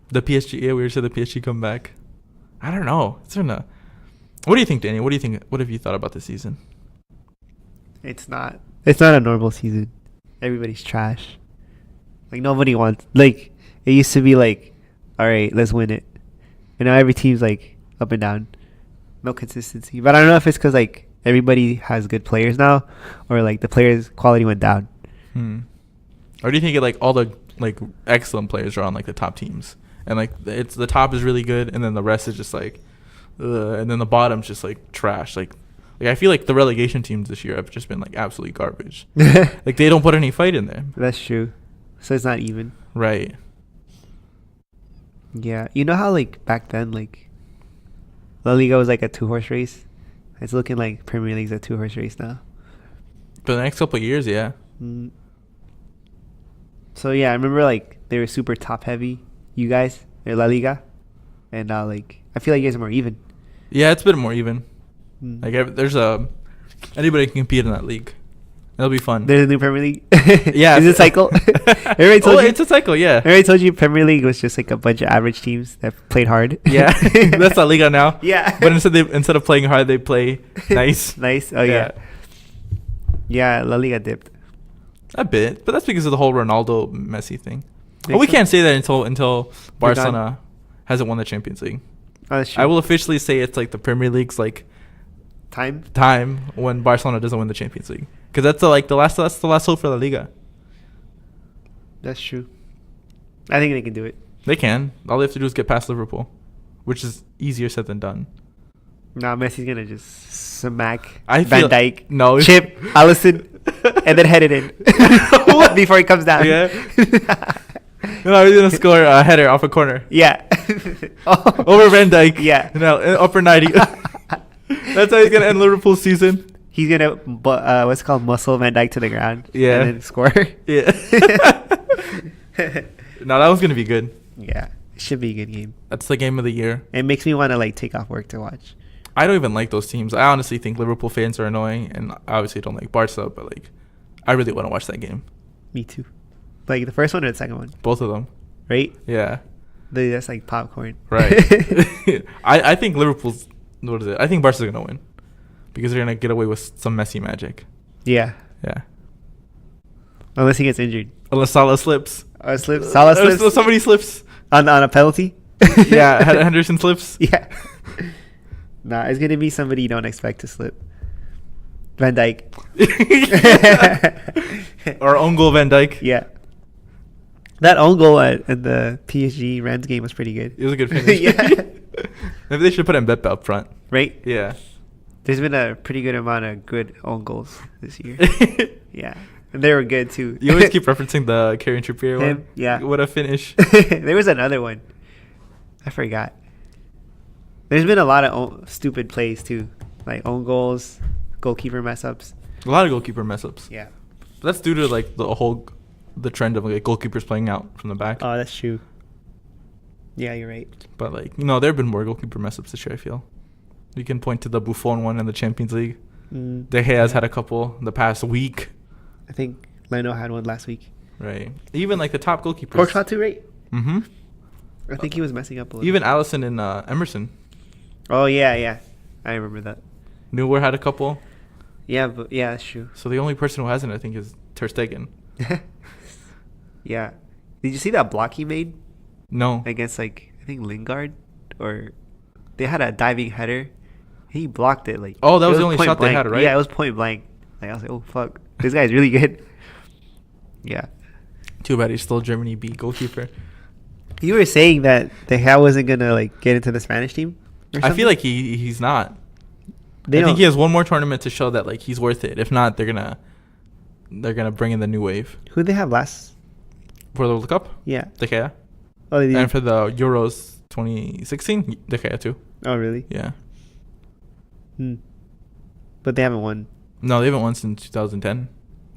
The PSG. Yeah, we were to the PSG comeback. I don't know. It's been a. What do you think, Danny? What do you think? What have you thought about this season? It's not a normal season. Everybody's trash. Like, nobody wants. Like, It used to be like, all right, let's win it. And now every team's like up and down, no consistency. But I don't know if it's because like everybody has good players now, or like the players' quality went down. Or do you think like all the like excellent players are on like the top teams, and like it's the top is really good, and then the rest is just like, and then the bottom's just like trash. Like I feel like the relegation teams this year have just been like absolutely garbage. Like they don't put any fight in there. That's true. So it's not even. Right. Yeah, you know how like back then like La Liga was like a 2-horse race. It's looking like Premier League's a 2-horse race now. For the next couple of years, yeah. So yeah, I remember like they were super top heavy. You guys, they're La Liga, and now like I feel like you guys are more even. Yeah, it's been more even. Like there's anybody can compete in that league. It'll be fun. There's a new Premier League. Yeah, is it a cycle? Everybody told you. It's a cycle. Yeah. Everybody told you Premier League was just like a bunch of average teams that played hard. Yeah, that's La Liga now. Yeah, but instead of playing hard, they play nice. Nice. Oh yeah. Yeah, La Liga dipped a bit, but that's because of the whole Ronaldo Messi thing. Think We so? can't say that until Barcelona hasn't won the Champions League. Oh, that's true. I will officially say it's like the Premier League's like time when Barcelona doesn't win the Champions League, because that's the last hope for La Liga. That's true. I think they can do it. They can. All they have to do is get past Liverpool, which is easier said than done. Nah, Messi's gonna just smack I Van feel- Dijk, no. chip Allison, and then head it in before he comes down. Yeah. No, he's gonna score a header off a corner. Yeah. Over Van Dijk. Yeah. No, upper 90. That's how he's gonna end Liverpool's season. He's gonna what's it called, muscle Van Dijk to the ground. Yeah. And then score. Yeah. No, that one's gonna be good. Yeah. It should be a good game. That's the game of the year. It makes me want to like take off work to watch. I don't even like those teams. I honestly think Liverpool fans are annoying, and I obviously don't like Barca, but like, I really want to watch that game. Me too. Like the first one or the second one, Both of them. right? Yeah. That's like popcorn. Right. I think Liverpool's. What is it? I think Barca's gonna win because they're gonna get away with some Messi magic. Yeah. Yeah. Unless he gets injured. Unless Salah slips. Salah slips Somebody slips. on a penalty. Yeah. Henderson slips. Yeah. Nah, it's gonna be somebody you don't expect to slip. Van Dijk. Or own goal Van Dijk. Yeah. That own goal at the PSG Rennes game was pretty good. It was a good finish. Yeah. Maybe they should put Mbappe up front. Right? Yeah. There's been a pretty good amount of good own goals this year. Yeah. And they were good too. You always keep referencing the Kieran Trippier Him, one. yeah. What a finish. There was another one. I forgot. There's been a lot of stupid plays too. Like own goals, goalkeeper mess ups. A lot of goalkeeper mess ups. Yeah. But that's due to like the trend of like goalkeepers playing out from the back. Oh, that's true. Yeah, you're right. But like, there have been more goalkeeper mess ups this year, I feel. You can point to the Buffon one in the Champions League. De Gea's had a couple the past week. I think Leno had one last week. Right. Even like the top goalkeepers. Courtois too, right? Mm-hmm. I think he was messing up a little. Even Allison and Emerson. Oh yeah. I remember that. Neuer had a couple. Yeah, but yeah, that's true. So the only person who hasn't, I think, is Ter Stegen. Yeah. Did you see that block he made No. against like I think Lingard, or they had a diving header. He blocked it like. Oh, that it was the only point shot they blank. had, right? Yeah, it was point blank. Like I was like, oh fuck, this guy's really good. Yeah. Too bad he's still Germany B goalkeeper. You were saying that De Gea wasn't gonna like get into the Spanish team. Or I something? feel like he's not. They I think don't- he has one more tournament to show that like he's worth it. If not, they're gonna bring in the new wave Who they have last? for the World Cup. Yeah. De Gea. Oh, they did. And for the Euros 2016, De Gea too. Oh, really? Yeah. But they haven't won. No, they haven't won since 2010.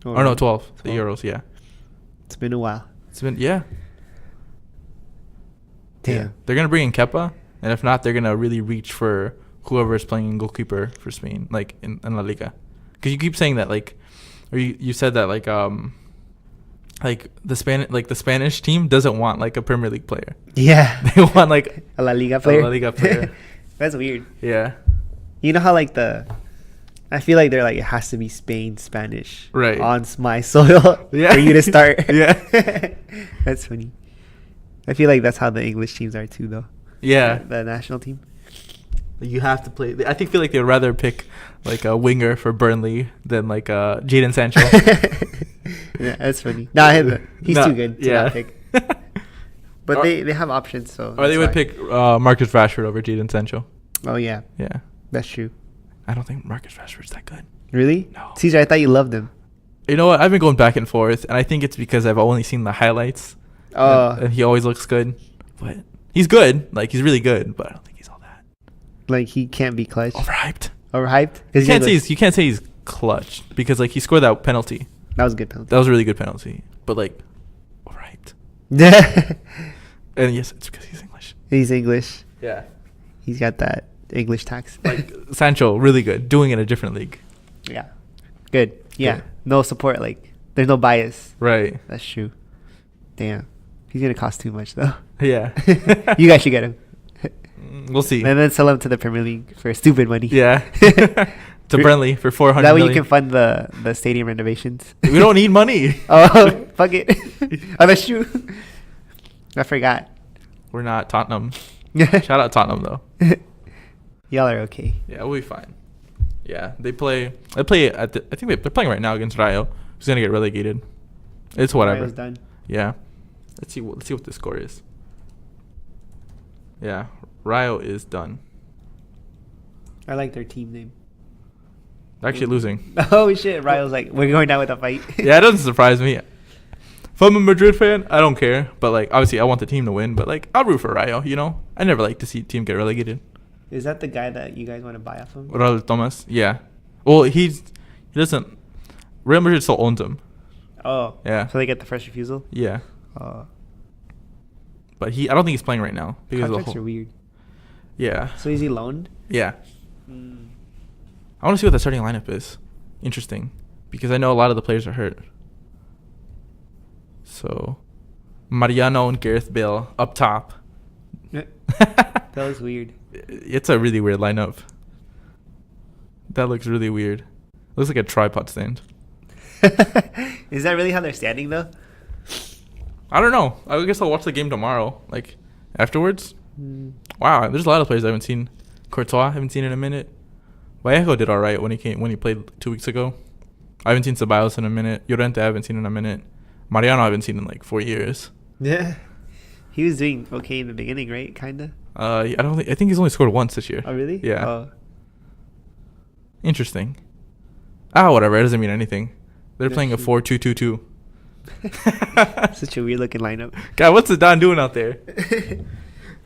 Oh, Or no, really? 12. The 12. Euros, yeah. It's been a while. It's been yeah. Damn. Yeah. They're gonna bring in Kepa, and if not, they're gonna really reach for whoever is playing goalkeeper for Spain, like in La Liga. Because you keep saying that like, or you said that like the Spanish team doesn't want like a Premier League player. Yeah. They want like A La Liga player. La Liga player. That's weird. Yeah. You know how like I feel like they're like, it has to be Spain Spanish, Right. on my soil Yeah. for you to start. Yeah. That's funny. I feel like that's how the English teams are too, though. Yeah, The national team. you have to play. Feel like they'd rather pick like a winger for Burnley than like Jadon Sancho. Yeah, that's funny. Nah, he's No, too good to yeah. not pick. But they have options, so. Or they that's would why. pick Marcus Rashford over Jadon Sancho. Oh yeah, Yeah, that's true. I don't think Marcus Rashford's that good. Really? No. Caesar, I thought you loved him. You know what? I've been going back and forth, and I think it's because I've only seen the highlights. Oh, And he always looks good, but he's good. Like he's really good, but I don't think he's all that like he can't be clutch. overhyped. Overhyped? You can't say he's clutch because like he scored that penalty. That was a good penalty. That was a really good penalty, but like overhyped. And yes, it's because he's English. He's English. Yeah. He's got that English tax. Like Sancho, really good, doing it in a different league. Yeah. Good. Yeah. Yeah. No support. Like, there's no bias. Right. That's true. Damn. He's going to cost too much, though. Yeah. You guys should get him. We'll see. And then sell him to the Premier League for stupid money. Yeah. To Burnley for 400 That way million. you can fund the stadium renovations. We don't need money. Oh, fuck it. Oh, that's true. I forgot. We're not Tottenham. Shout out Tottenham though. Y'all are okay. Yeah, we'll be fine. Yeah, they play. I think they're playing right now against Rayo, who's gonna get relegated. It's whatever. Rayo's done. Yeah. Let's see what the score is. Yeah, Rayo is done. I like their team name. They're actually losing. Oh shit! Rayo's like, we're going down with a fight. Yeah, it doesn't surprise me. If I'm a Madrid fan, I don't care. But like, obviously, I want the team to win. But like, I'll root for Rayo. You know, I never like to see a team get relegated. Is that the guy that you guys want to buy off him? Raul Thomas. Yeah. Well, he doesn't. Real Madrid still owns him. Oh. Yeah. So they get the first refusal? Yeah. Oh. But I don't think he's playing right now because of the Contracts whole. are weird. Yeah. So is he loaned? Yeah. Mm. I want to see what the starting lineup is. Interesting, because I know a lot of the players are hurt. So, Mariano and Gareth Bale up top. That was weird. It's a really weird lineup. That looks really weird. Looks like a tripod stand. Is that really how they're standing though? I don't know. I guess I'll watch the game tomorrow, like afterwards. Mm. Wow, there's a lot of players I haven't seen. Courtois, I haven't seen in a minute. Vallejo did all right when he played 2 weeks ago. I haven't seen Ceballos in a minute. Llorente I haven't seen in a minute. Mariano I haven't seen in like 4 years. Yeah. He was doing okay in the beginning, right? Kinda. I think he's only scored once this year. Oh really? Yeah. Oh. Interesting. Whatever. It doesn't mean anything. They're That's playing a true. 4-2-2-2. Such a weird looking lineup. God, what's Zidane doing out there?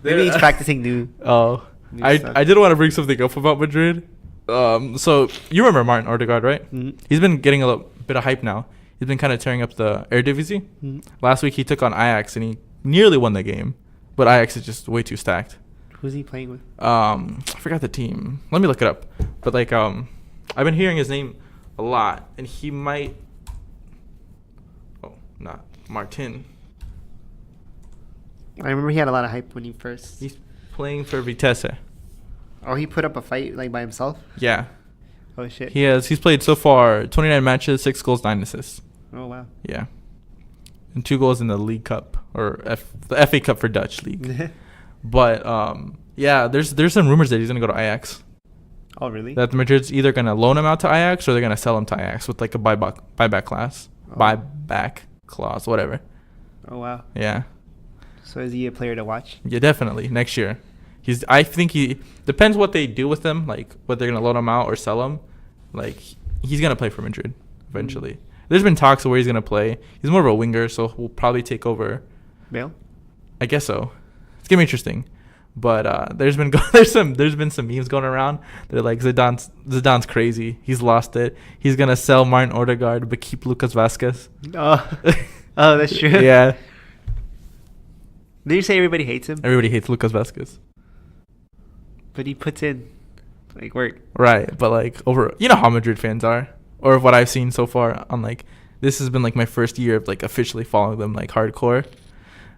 Maybe he's practicing new. Oh, new I stuff. did want to bring something up about Madrid. So you remember Martin Odegaard, right? Mhm. He's been getting a little bit of hype now. He's been kind of tearing up the Eredivisie. Mhm. Last week he took on Ajax and he nearly won the game, but Ajax is just way too stacked. Who's he playing with? I forgot the team. Let me look it up. But like I've been hearing his name a lot, and he might. Oh, not Martin. I remember he had a lot of hype when he first. He's playing for Vitesse. Oh, he put up a fight like by himself. Yeah, Oh shit. he's played so far 29 matches, 6 goals, 9 assists. Oh wow. Yeah, and 2 goals in the League Cup or the FA Cup for Dutch league. But yeah, there's some rumors that he's gonna go to Ajax. Oh really? That Madrid's either gonna loan him out to Ajax or they're gonna sell him to Ajax with like a buyback clause, whatever. Oh wow. Yeah, So is he a player to watch? yeah, definitely next year. I think he depends what they do with him, like whether they're gonna loan him out or sell him. Like he's gonna play for Madrid eventually. Mm. There's been talks of where he's gonna play. He's more of a winger, so he'll probably take over. Bale? I guess so. It's gonna be interesting. But there's been some memes going around. They're like Zidane's crazy. He's lost it. He's gonna sell Martin Odegaard but keep Lucas Vasquez. Oh. Oh, that's true. Yeah, Did you say everybody hates him? everybody hates Lucas Vasquez. But he puts in like work. Right, but like you know how Madrid fans are, or what I've seen so far. On like this has been like my first year of like officially following them like hardcore.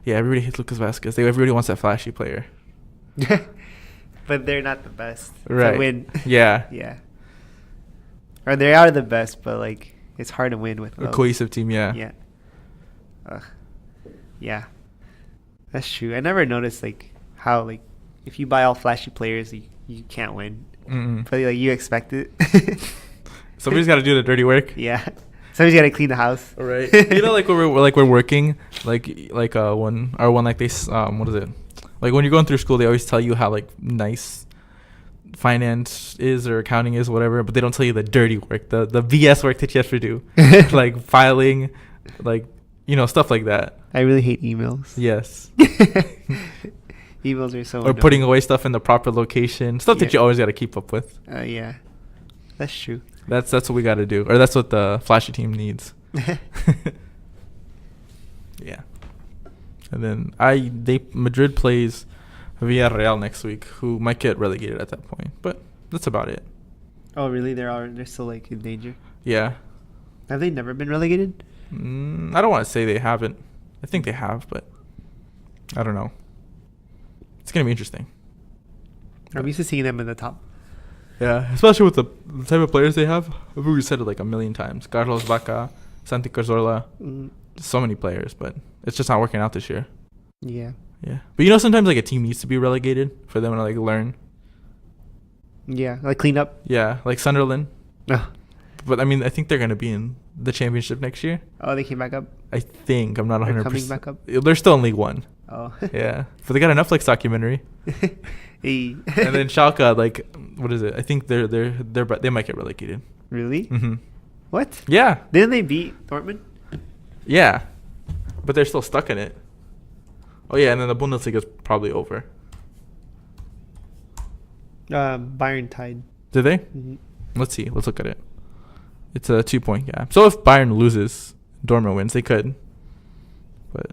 Yeah, everybody hates Lucas Vasquez. Everybody wants that flashy player. But they're not the best. Right. To win. Yeah. Yeah. Or they are the best, but like it's hard to win with A those. cohesive team. Yeah. Yeah. Ugh. Yeah. That's true. I never noticed like how like if you buy all flashy players, you can't win. Mm-mm. But like you expect it. Somebody's got to do the dirty work. Yeah. Somebody's got to clean the house. All right. You know, like when we're working, like when like they what is it? Like when you're going through school, they always tell you how like nice finance is or accounting is, whatever, but they don't tell you the dirty work, the BS work that you have to do, like filing, like stuff like that. I really hate emails. Yes. Emails are so Or annoying. putting away stuff in the proper location, stuff that Yeah. you always got to keep up with. Yeah. That's true. That's what we got to do, or that's what the flashy team needs. Yeah. And then Madrid plays Villarreal next week, who might get relegated at that point, but that's about it. Oh, really? They're still like in danger. Yeah. Have they never been relegated? I don't want to say they haven't. I think they have, but I don't know. It's gonna be interesting. I'm used to seeing them in the top. Yeah, especially with the type of players they have. I think we said it like a million times. Carlos Vaca, Santi Cazorla, so many players, but it's just not working out this year. Yeah. Yeah, but sometimes like a team needs to be relegated for them to like learn. Yeah, like clean up. Yeah, like Sunderland. Oh, But I mean, I think they're gonna be in the championship next year. they came back up. I think I'm not They're 100%. coming back up. They're still in League One. Oh. Yeah, but they got a Netflix documentary. Hey. And then Schalke, like, what is it? I think they might get relegated. Really? Mm-hmm. What? Yeah, Didn't they beat Dortmund? yeah, but they're still stuck in it. Oh yeah, and then the Bundesliga is probably over. Bayern tied. Did they? Mhm. Let's see. Let's look at it. It's a 2-point gap. So if Bayern loses, Dortmund wins. They could. But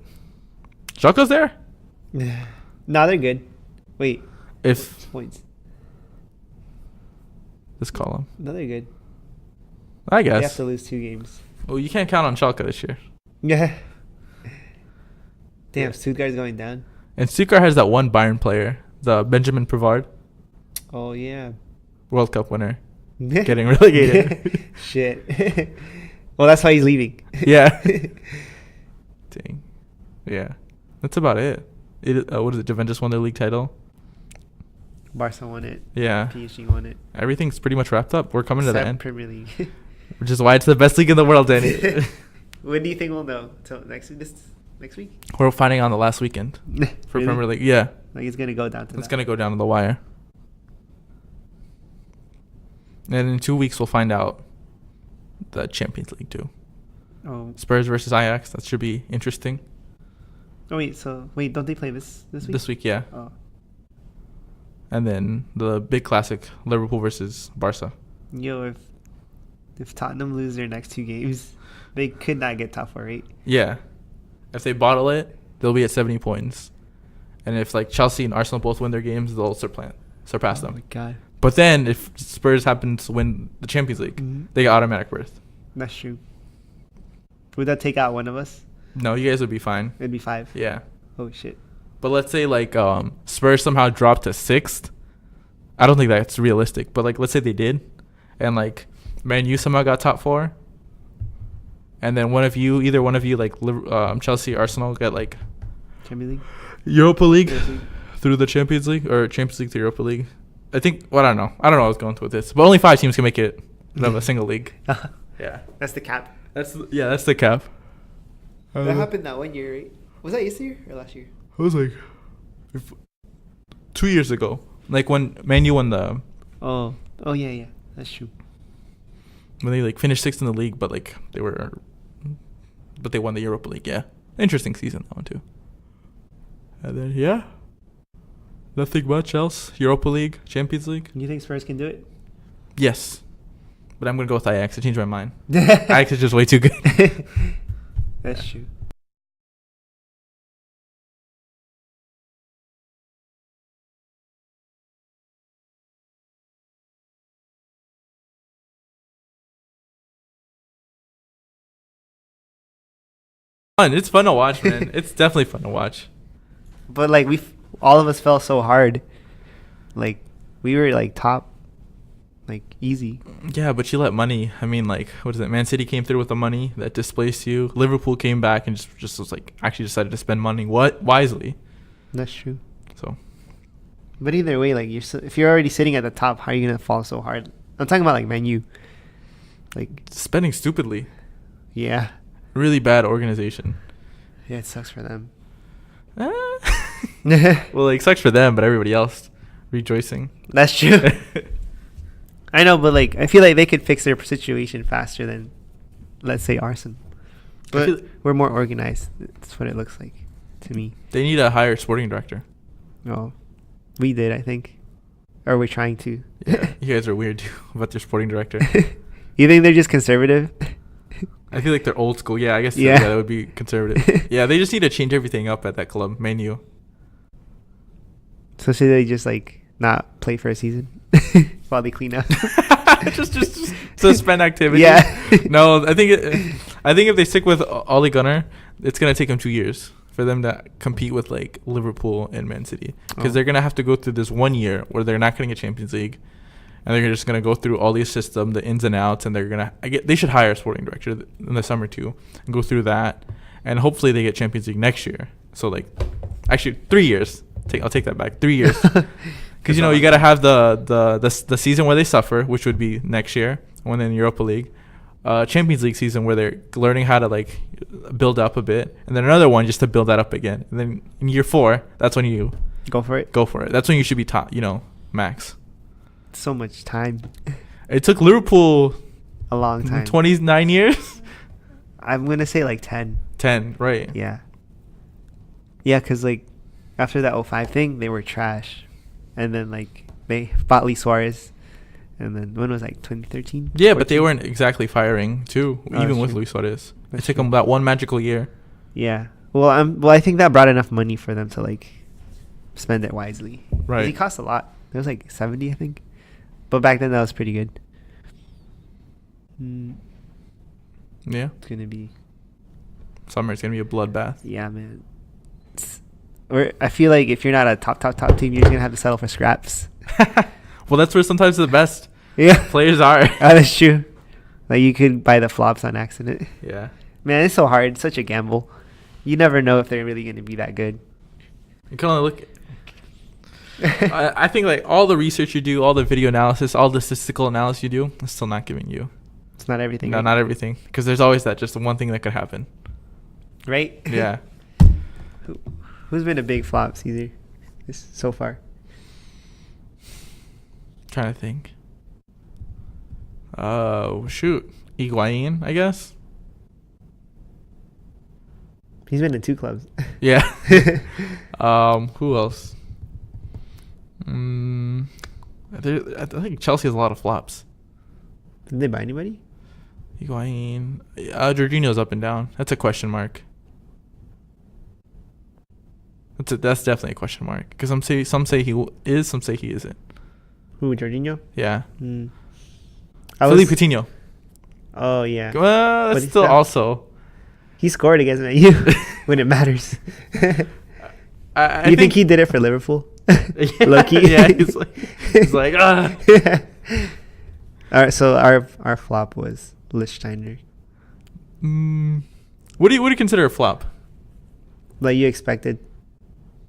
Schalke's there. No, they're good. Wait. If What's points? this column, No, they're good. I They have guess. to lose 2 games. Well, you can't count on Schalke this year. Yeah. Damn, Yeah. Stuttgart's going down. And Stuttgart has that one Bayern player, the Benjamin Pavard, Oh, yeah. World Cup winner, getting relegated. Shit. Well, that's why he's leaving. Yeah. Dang. Yeah. That's about it. What is it? Juventus won their league title. Barca won it. Yeah. PSG won it. Everything's pretty much wrapped up. We're coming to the Except end, Premier League. which is why it's the best league in the world, Danny. When do you think we'll know? Till next week? We're finding on the last weekend for Really? Premier League. Yeah. Like it's gonna go down to It's that. going to go down to the wire. And in 2 weeks, we'll find out the Champions League, too. Oh. Spurs versus Ajax. That should be interesting. Oh wait, don't they play this week? This week, yeah. Oh. And then the big classic, Liverpool versus Barca. Yo, if Tottenham lose their next 2 games, they could not get top 4, right? Yeah. If they bottle it, they'll be at 70 points. And if like Chelsea and Arsenal both win their games, they'll surpass Oh them. my god. But then if Spurs happen to win the Champions League, Mhm. they get automatic berth. That's true. Would that take out one of us? No, you guys would be fine. It'd be 5. Yeah. Oh shit. But let's say like Spurs somehow dropped to 6th. I don't think that's realistic. But like let's say they did, and like Man U somehow got top 4, and then either one of you like Chelsea, Arsenal get like Champions League. Europa League Champions League. through the Champions League, or Champions League to Europa League. I think. Well, I don't know. I don't know. I was going with this, but only 5 teams can make it out of a single league. Yeah. That's the cap. That's the cap. That happened that 1 year, right? Was that this year or last year? It was like 2 years ago, like when Man U won Oh yeah. That's true. when they like finished 6th in the league, but like they won the Europa League. Yeah, interesting season that one too. And then nothing much else. Europa League, Champions League. You think Spurs can do it? Yes, but I'm gonna go with Ajax. I changed my mind. Ajax is just way too good. That's true. It's fun to watch, man. It's definitely fun to watch. But like all of us fell so hard. Like we were like top, like easy. Yeah, but you let money. I mean, like, what is it? Man City came through with the money that displaced you. Liverpool came back and just was like actually decided to spend money wisely. That's true. So But either way, like if you're already sitting at the top, how are you gonna fall so hard? I'm talking about like Man U. Like spending stupidly. yeah, Really bad organization. yeah, it sucks for them. Well, it sucks for them, but everybody else rejoicing. That's true. I know, but like I feel like they could fix their situation faster than, let's say, Arsenal. But we're more organized. That's what it looks like to me. They need a higher sporting director. Oh, we did, I think, or we're trying to. Yeah, you guys are weird too about their sporting director. You think they're just conservative? I feel like they're old school. Yeah, I guess Yeah. that would be conservative. Yeah, they just need to change everything up at that club, Man U. So should they just like not play for a season while they clean up? just suspend activity. Yeah. No, I think if they stick with Ole Gunnar, it's gonna take them 2 years for them to compete with like Liverpool and Man City, because they're gonna have to go through this 1 year where they're not gonna get Champions League, and they're just gonna go through all these system, the ins and outs, and they should hire a sporting director in the summer too, and go through that, and hopefully they get Champions League next year. So like, actually 3 years. I'll take that back. 3 years. Because you got to have the season where they suffer, which would be next year when they're in Europa League, Champions League season where they're learning how to like build up a bit, and then another one just to build that up again. And then in year 4, that's when you Go for it. That's when you should be top, max. So much time. It took Liverpool A long time. 29 years. I'm gonna say like 10. 10, right? Yeah. Yeah, because like after that 05 thing, they were trash, and then like they bought Luis Suarez, and then when was like 2013? Yeah, but 14? they weren't exactly firing too, Oh, even that's with true. Luis Suarez. It That's took true. them that one magical year. Yeah. Well, I think that brought enough money for them to like spend it wisely. Right. It cost a lot. It was like 70, I think. But back then that was pretty good. Yeah. It's gonna be. Summer is gonna be a bloodbath. Yeah, man. I feel like if you're not a top team, you're just gonna have to settle for scraps. Well, that's where sometimes the best Yeah. players are. That's true. Like you could buy the flops on accident. Yeah. Man, it's so hard. It's such a gamble. You never know if they're really gonna be that good. You can only look. I think like all the research you do, all the video analysis, all the statistical analysis you do, it's still not giving you. It's not everything. No, right? not everything, because there's always that just one thing that could happen. Right? Yeah. Who's been a big flop, Caesar, so far? Trying to think. Shoot, Higuain, I guess. He's been in 2 clubs. Yeah. Who else? I think Chelsea has a lot of flops. Did they buy anybody? Higuain. Jorginho's up and down. That's a question mark. That's definitely a question mark. Because some say he is, some say he isn't. Who, Jorginho? Yeah. Philippe Coutinho. Oh, yeah. Well, But that's he's still not- also. He scored against Man U when it matters. I You think he did it for Liverpool? Low-key? Yeah, he's like ah. All right, so our flop was Lichtsteiner. What do you consider a flop? Like you expected.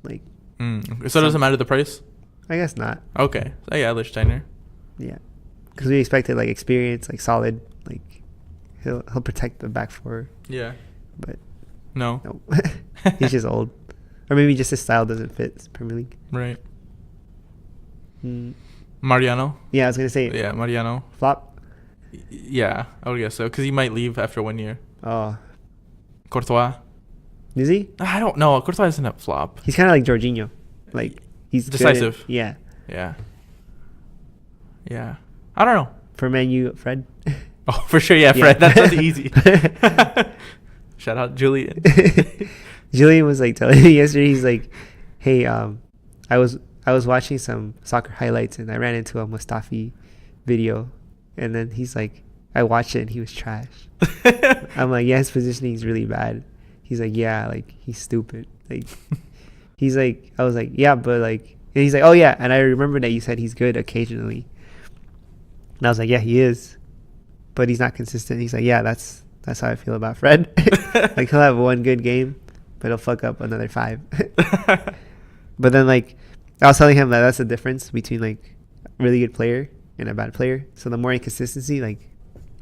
Like, So it doesn't matter the price? I guess not. Okay. So yeah, Lichtsteiner. Yeah. Because we expected like experience, like solid, like he'll protect the back four. Yeah. But No. no. He's just old. Or maybe just his style doesn't fit Premier League. Right. Mm. Mariano. Yeah, I was gonna say Yeah, Mariano. flop. Yeah, I would guess so, because he might leave after 1 year. Oh, Courtois. is he? I don't know. Courtois isn't a flop. He's kind of like Jorginho. Like he's good Decisive. yeah. Yeah. Yeah. I don't know. For Man U, Fred. Oh, for sure. Yeah, Fred. That's easy. Shout out Julian. Julian was like telling me yesterday. He's like, "Hey, I was watching some soccer highlights and I ran into a Mustafi video, and then he's like, I watched it and he was trash." I'm like, "Yeah, his positioning is really bad." He's like, "Yeah, like he's stupid." Like, he's like, I was like, "Yeah, but like," and he's like, "Oh yeah," and I remember that you said he's good occasionally, and I was like, "Yeah, he is, but he's not consistent." He's like, "Yeah, that's how I feel about Fred." Like he'll have one good game, but he'll fuck up another 5. But then like I was telling him that that's the difference between like a really good player and a bad player. So the more inconsistency, like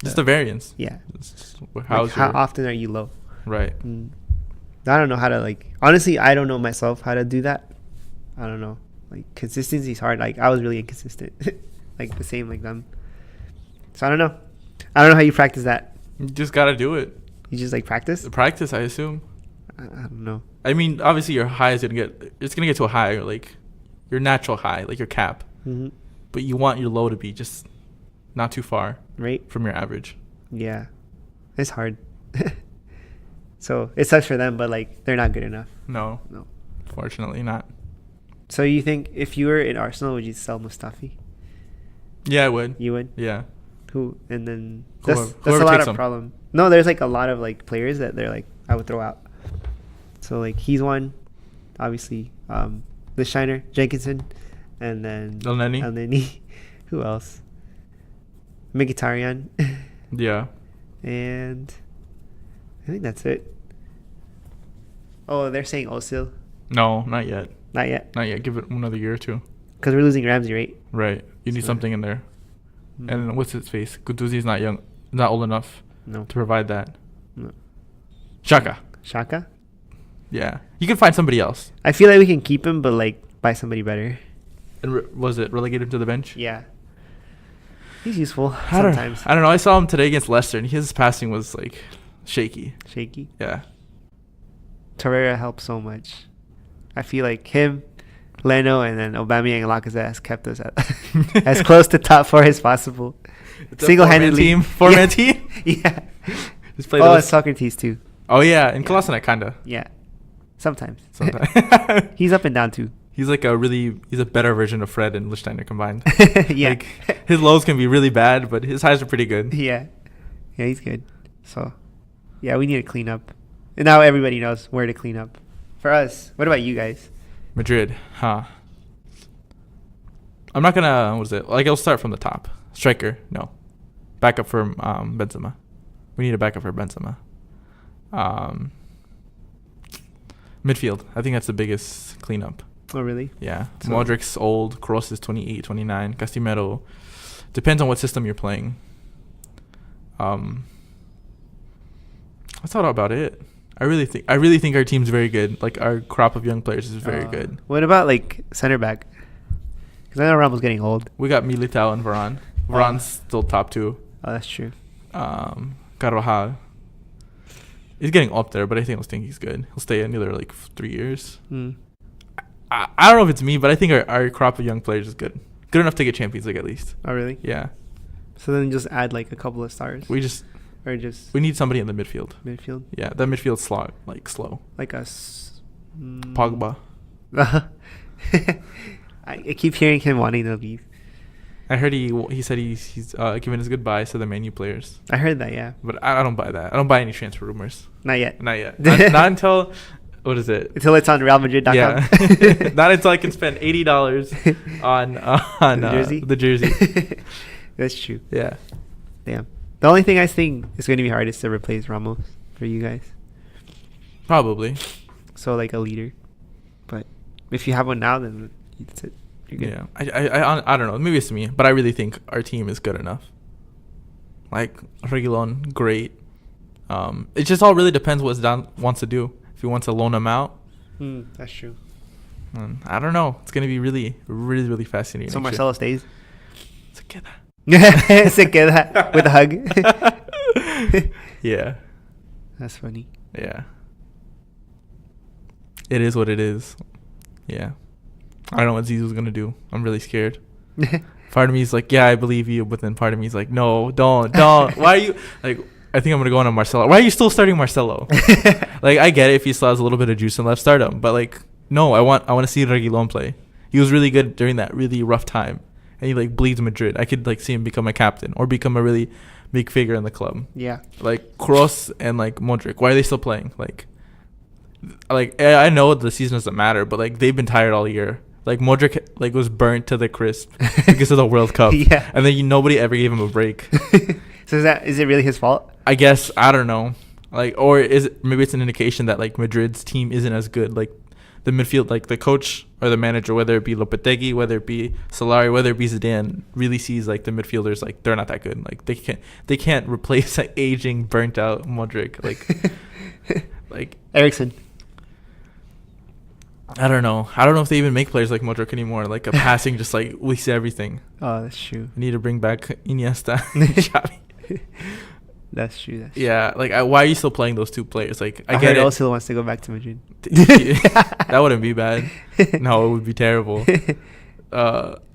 Just the variance. yeah, It's just like how's how your- often are you low? right. I don't know how to like. Honestly, I don't know myself how to do that. I don't know. Like consistency is hard. Like I was really inconsistent, like the same like them. So I don't know. I don't know how you practice that. You just gotta do it. You just like practice. The practice, I assume. I don't know. I mean, obviously your high is gonna get. It's gonna get to a high, like your natural high, like your cap. Mm-hmm. But you want your low to be just not too far Right? from your average. Yeah, it's hard. So it sucks for them, but like they're not good enough. No, No. fortunately not. So you think if you were in Arsenal, would you sell Mustafi? Yeah, I would. You would. Yeah. Who? And then Whoever- that's whoever a lot takes of him. problem. No, there's like a lot of like players that they're like I would throw out. So like he's one, obviously. The Shiner Jenkinson, and then El Neni? El Neni. Who else? Mkhitaryan. Yeah. And I think that's it. Oh, they're saying Osil. No, not yet. Not yet, Not yet. Give it another year or two. because we're losing Ramsey, right? Right. You need So- something in there. Mm. And what's his face? Guduzi's not young, not old enough No. to provide that. No. Shaka. Shaka. Yeah. You can find somebody else. I feel like we can keep him, but like buy somebody better. And was it relegate him to the bench? Yeah. He's useful I don't, sometimes. I don't know. I saw him today against Leicester, and his passing was like shaky. Shaky. Yeah. Torreira helps so much. I feel like him, Leno, and then Aubameyang and Lacazette has kept us at as close to top four as possible. It's a Single-handedly. four-man team. Yeah. Just play Oh, those- and Socrates too. Oh yeah, in Yeah. Kolasinac kinda. Yeah. Sometimes. Sometimes. He's up and down too. He's like he's a better version of Fred and Lichtsteiner combined. Yeah. Like his lows can be really bad, but his highs are pretty good. Yeah. Yeah, he's good. So, yeah, we need to clean up. And now everybody knows where to clean up. For us, what about you guys? Madrid, huh? I'm not gonna. What is it? Like I'll start from the top. Striker, no. Backup for Benzema. We need a backup for Benzema. Midfield. I think that's the biggest cleanup. Oh, really? Yeah. So- Modric's old. Kroos is 28, 29. Casemiro. Depends on what system you're playing. That's all about it. I really think our team's very good. Like our crop of young players is very good. What about like center back? Because I know Ramos getting old. We got Militao and Varane. Varane's still top two. Oh, that's true. Carvajal. He's getting up there, but I think he's good. He'll stay another like 3 years. Mm. I don't know if it's me, but I think our crop of young players is good. Good enough to get Champions League at least. Oh, really? Yeah. So then just add like a couple of stars. We just need somebody in the midfield. midfield, Yeah, that midfield's slow. like us. Pogba. I keep hearing him wanting to leave. I heard he said he's giving his goodbyes to the Man U players, I heard that. Yeah, but I don't buy that. I don't buy any transfer rumors. not yet. Not yet. Not until what is it? Until it's on RealMadrid.com. Yeah. Not until I can spend $80 on jersey? the jersey. That's true. Yeah. Damn. The only thing I think is going to be hard is to replace Ramos for you guys. Probably. So like a leader, but if you have one now, then that's it. You're good. Yeah. I don't know. Maybe it's me, but I really think our team is good enough. Like Reguilon, great. It just all really depends what Zidane wants to do. If he wants to loan him out, That's true. I don't know. It's gonna be really, really, really fascinating. So Marcelo stays. Se queda. Se queda with a hug. Yeah. That's funny. Yeah. It is what it is. Yeah. I don't know what Zizou's gonna do. I'm really scared. Part of me is like, yeah, I believe you, but then part of me is like, no, don't. Why are you like? I think I'm gonna go on Marcelo. Why are you still starting Marcelo? Like, I get it if he still has a little bit of juice and left, start him. But like, no, I want to see Reguilon play. He was really good during that really rough time, and he like bleeds Madrid. I could like see him become a captain or become a really big figure in the club. Yeah. Like Kroos and like Modric. Why are they still playing? Like I know the season doesn't matter, but like they've been tired all year. Like Modric like was burnt to the crisp because of the World Cup. Yeah. And then nobody ever gave him a break. So is it really his fault? I guess, I don't know. Like, or is it maybe it's an indication that like Madrid's team isn't as good. Like the midfield, like the coach or the manager, whether it be Lopetegui, whether it be Solari, whether it be Zidane, really sees like the midfielders like they're not that good. Like they can't replace like aging, burnt out Modric. Like Ericsson. I don't know if they even make players like Modric anymore. Like a passing, just like we see everything. Oh, that's true. We need to bring back Iniesta, Xavi. That's true. Yeah, like why are you still playing those two players? Like I get heard it. Ozil wants to go back to Madrid. That wouldn't be bad. No, it would be terrible.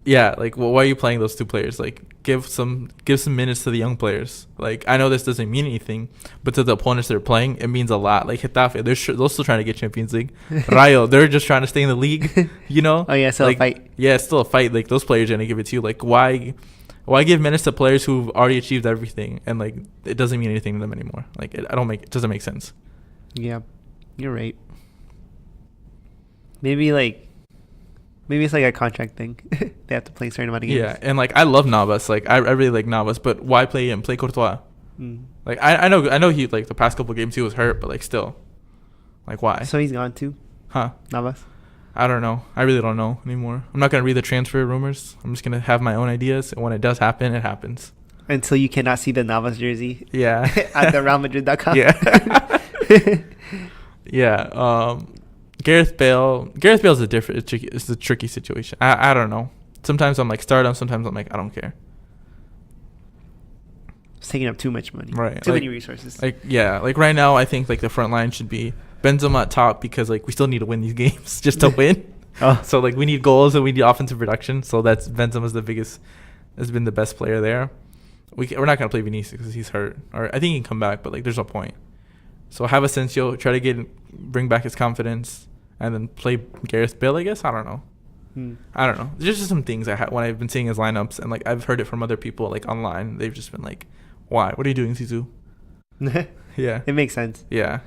Yeah, like why are you playing those two players? Like give some minutes to the young players. Like I know this doesn't mean anything, but to the opponents they're playing, it means a lot. Like Getafe, they're still trying to get Champions League. Rayo, they're just trying to stay in the league. You know? Oh yeah, still like, a fight. Yeah, it's still a fight. Like those players are gonna give it to you. Like why give minutes to players who've already achieved everything and like it doesn't mean anything to them anymore? Like it doesn't make sense. Yeah, you're right. Maybe it's like a contract thing. They have to play a certain amount of games. Yeah, and like I love Navas. Like I really like Navas, but why play him? Play Courtois. Like I know he like the past couple games he was hurt, but like still, like why? So he's gone too, Huh? Navas. I don't know. I really don't know anymore. I'm not gonna read the transfer rumors. I'm just gonna have my own ideas, and when it does happen, it happens. Until you cannot see the Navas jersey. Yeah. At the RealMadrid.com. Yeah. Yeah. Gareth Bale's it's a tricky situation. I don't know. Sometimes I'm like start him. Sometimes I'm like I don't care. It's taking up too much money. Right. Too many resources. Like yeah. Like right now, I think like the front line should be Benzema at top because like we still need to win these games just to win. Oh. So like we need goals and we need offensive production. So that's Benzema's has been the best player there. We're not gonna play Vinicius because he's hurt, or I think he can come back, but like there's no point. So have Asensio try to bring back his confidence, and then play Gareth Bale. I guess I don't know. I don't know. There's just some things when I've been seeing his lineups, and like I've heard it from other people like online. They've just been like, "Why? What are you doing, Zizou?" Yeah, It makes sense. yeah.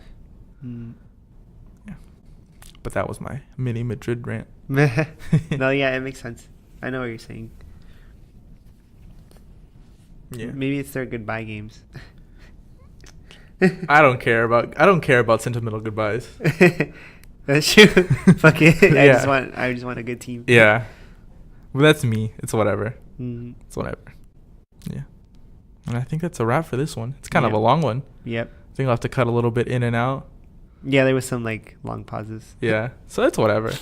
Yeah. But that was my mini Madrid rant. No, yeah, it makes sense. I know what you're saying. Yeah. Maybe it's their goodbye games. I don't care about sentimental goodbyes. That's true. Fuck it. Yeah. I just want a good team. Yeah. Well, that's me. It's whatever. It's whatever. Yeah. And I think that's a wrap for this one. It's kind of a long one. Yep. I think I'll have to cut a little bit in and out. Yeah, there was some like long pauses. Yeah. So that's whatever.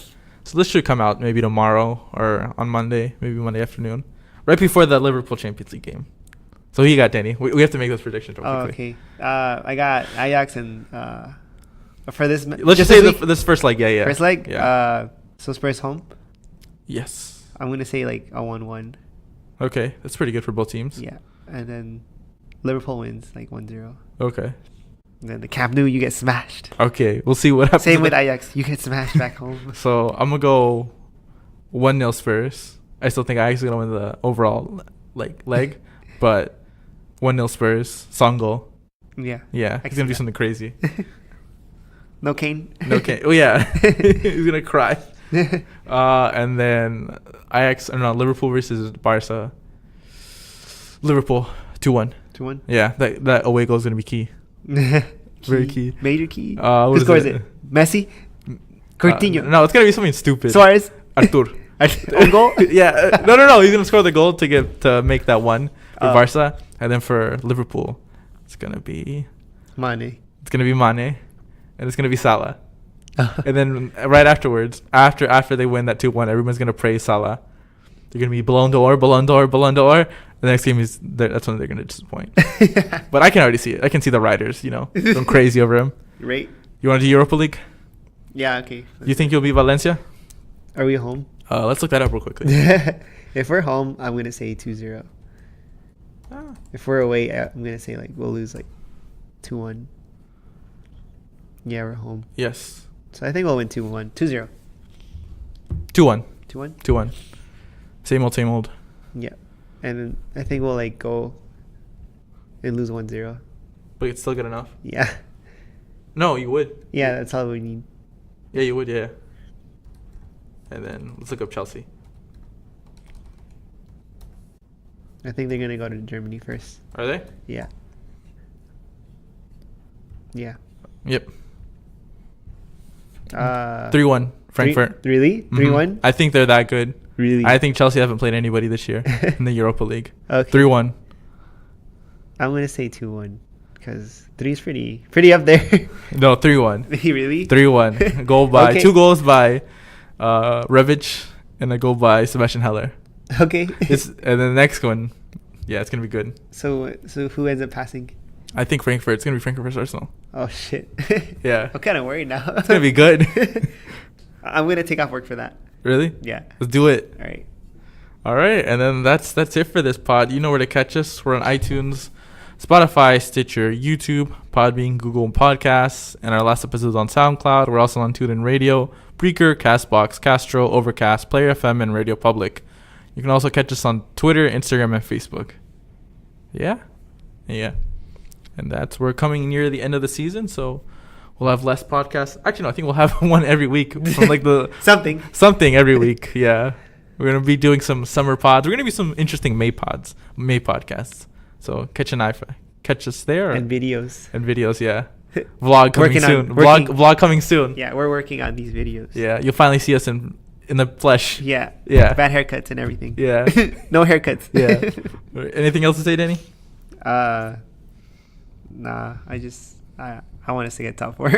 So this should come out maybe tomorrow or on Monday, maybe Monday afternoon, right before the Liverpool Champions League game. So who you got, Danny? We have to make those predictions real quickly. Okay. I got Ajax and for this. Let's just say this first leg. Yeah. First leg. Yeah. So Spurs home. Yes. I'm gonna say like a 1-1. Okay, that's pretty good for both teams. Yeah, and then Liverpool wins like 1-0. Okay. And then the Camp Nou, you get smashed. Okay, we'll see what happens. Same with Ajax, you get smashed back home. So I'm gonna go 1-0 Spurs. I still think Ajax is gonna win the overall leg, but 1-0 Spurs. Son goal. Yeah. Yeah, he's gonna do something crazy. No Kane. No Kane. Oh yeah, he's gonna cry. And then Liverpool versus Barca. Liverpool 2-1. 2-1. Yeah, that away goal is gonna be key. Very key. Major key. Who scores it? Messi. Coutinho. No, it's gonna be something stupid. Suarez. Artur. Own goal. Yeah. No. He's gonna score the goal to make that one for Barca, and then for Liverpool, it's gonna be Mane. It's gonna be Mane, and it's gonna be Salah. And then right afterwards, after they win that 2-1, everyone's gonna praise Salah. They're gonna be Ballon d'Or. The next game that's when they're gonna disappoint. But I can already see it. I can see the writers, going crazy over him. Right. You want to do Europa League? Yeah. Okay. You think you'll be Valencia? Are we home? Let's look that up real quickly. If we're home, I'm gonna say 2-0. If we're away, I'm gonna say we'll lose 2-1. Yeah, we're home. Yes. So I think we'll win 2-1. 2-0. 2-1. 2-1. 2-1. Same old. Yeah. And then I think we'll go and lose 1-0. But it's still good enough. Yeah. No, you would. Yeah, that's all we need. Yeah, you would. Yeah. And then let's look up Chelsea. I think they're gonna go to Germany first. Are they? Yeah. Yeah. Yep. 3-1 3-1 Frankfurt. Really? 3-1? I think they're that good. Really? I think Chelsea haven't played anybody this year in the Europa League. Okay. 3-1. I'm gonna say 2-1 because 3 is pretty up there. No, 3-1. Really? 3-1. Goal by Okay. 2 goals by Rebic and a goal by Sebastian Heller. Okay. And then the next one, yeah, it's gonna be good. So who ends up passing? I think Frankfurt. It's gonna be Frankfurt versus Arsenal. Oh shit. Yeah. I'm kind of worried now. It's gonna be good. I'm gonna take off work for that. Really? Yeah. Let's do it. All right. All right, and then that's it for this pod. You know where to catch us. We're on iTunes, Spotify, Stitcher, YouTube, Podbean, Google Podcasts, and our last episode's on SoundCloud. We're also on TuneIn Radio, Breaker, Castbox, Castro, Overcast, Player FM, and Radio Public. You can also catch us on Twitter, Instagram, and Facebook. Yeah? Yeah. And we're coming near the end of the season, so we'll have less podcasts. Actually, no, I think we'll have one every week from like the something every week. Yeah. We're going to be doing some summer pods. We're going to be some interesting May podcasts. So catch us there. And videos. Yeah. Vlog coming soon. Vlog coming soon. Yeah, we're working on these videos. Yeah, you'll finally see us in the flesh. Yeah. Yeah. Bad haircuts and everything. Yeah. No haircuts. Yeah. Anything else to say, Danny? Nah, I want us to get top 4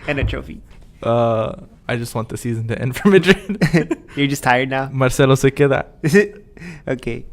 and a trophy. I just want the season to end for Madrid. You're just tired now? Marcelo se queda. Okay.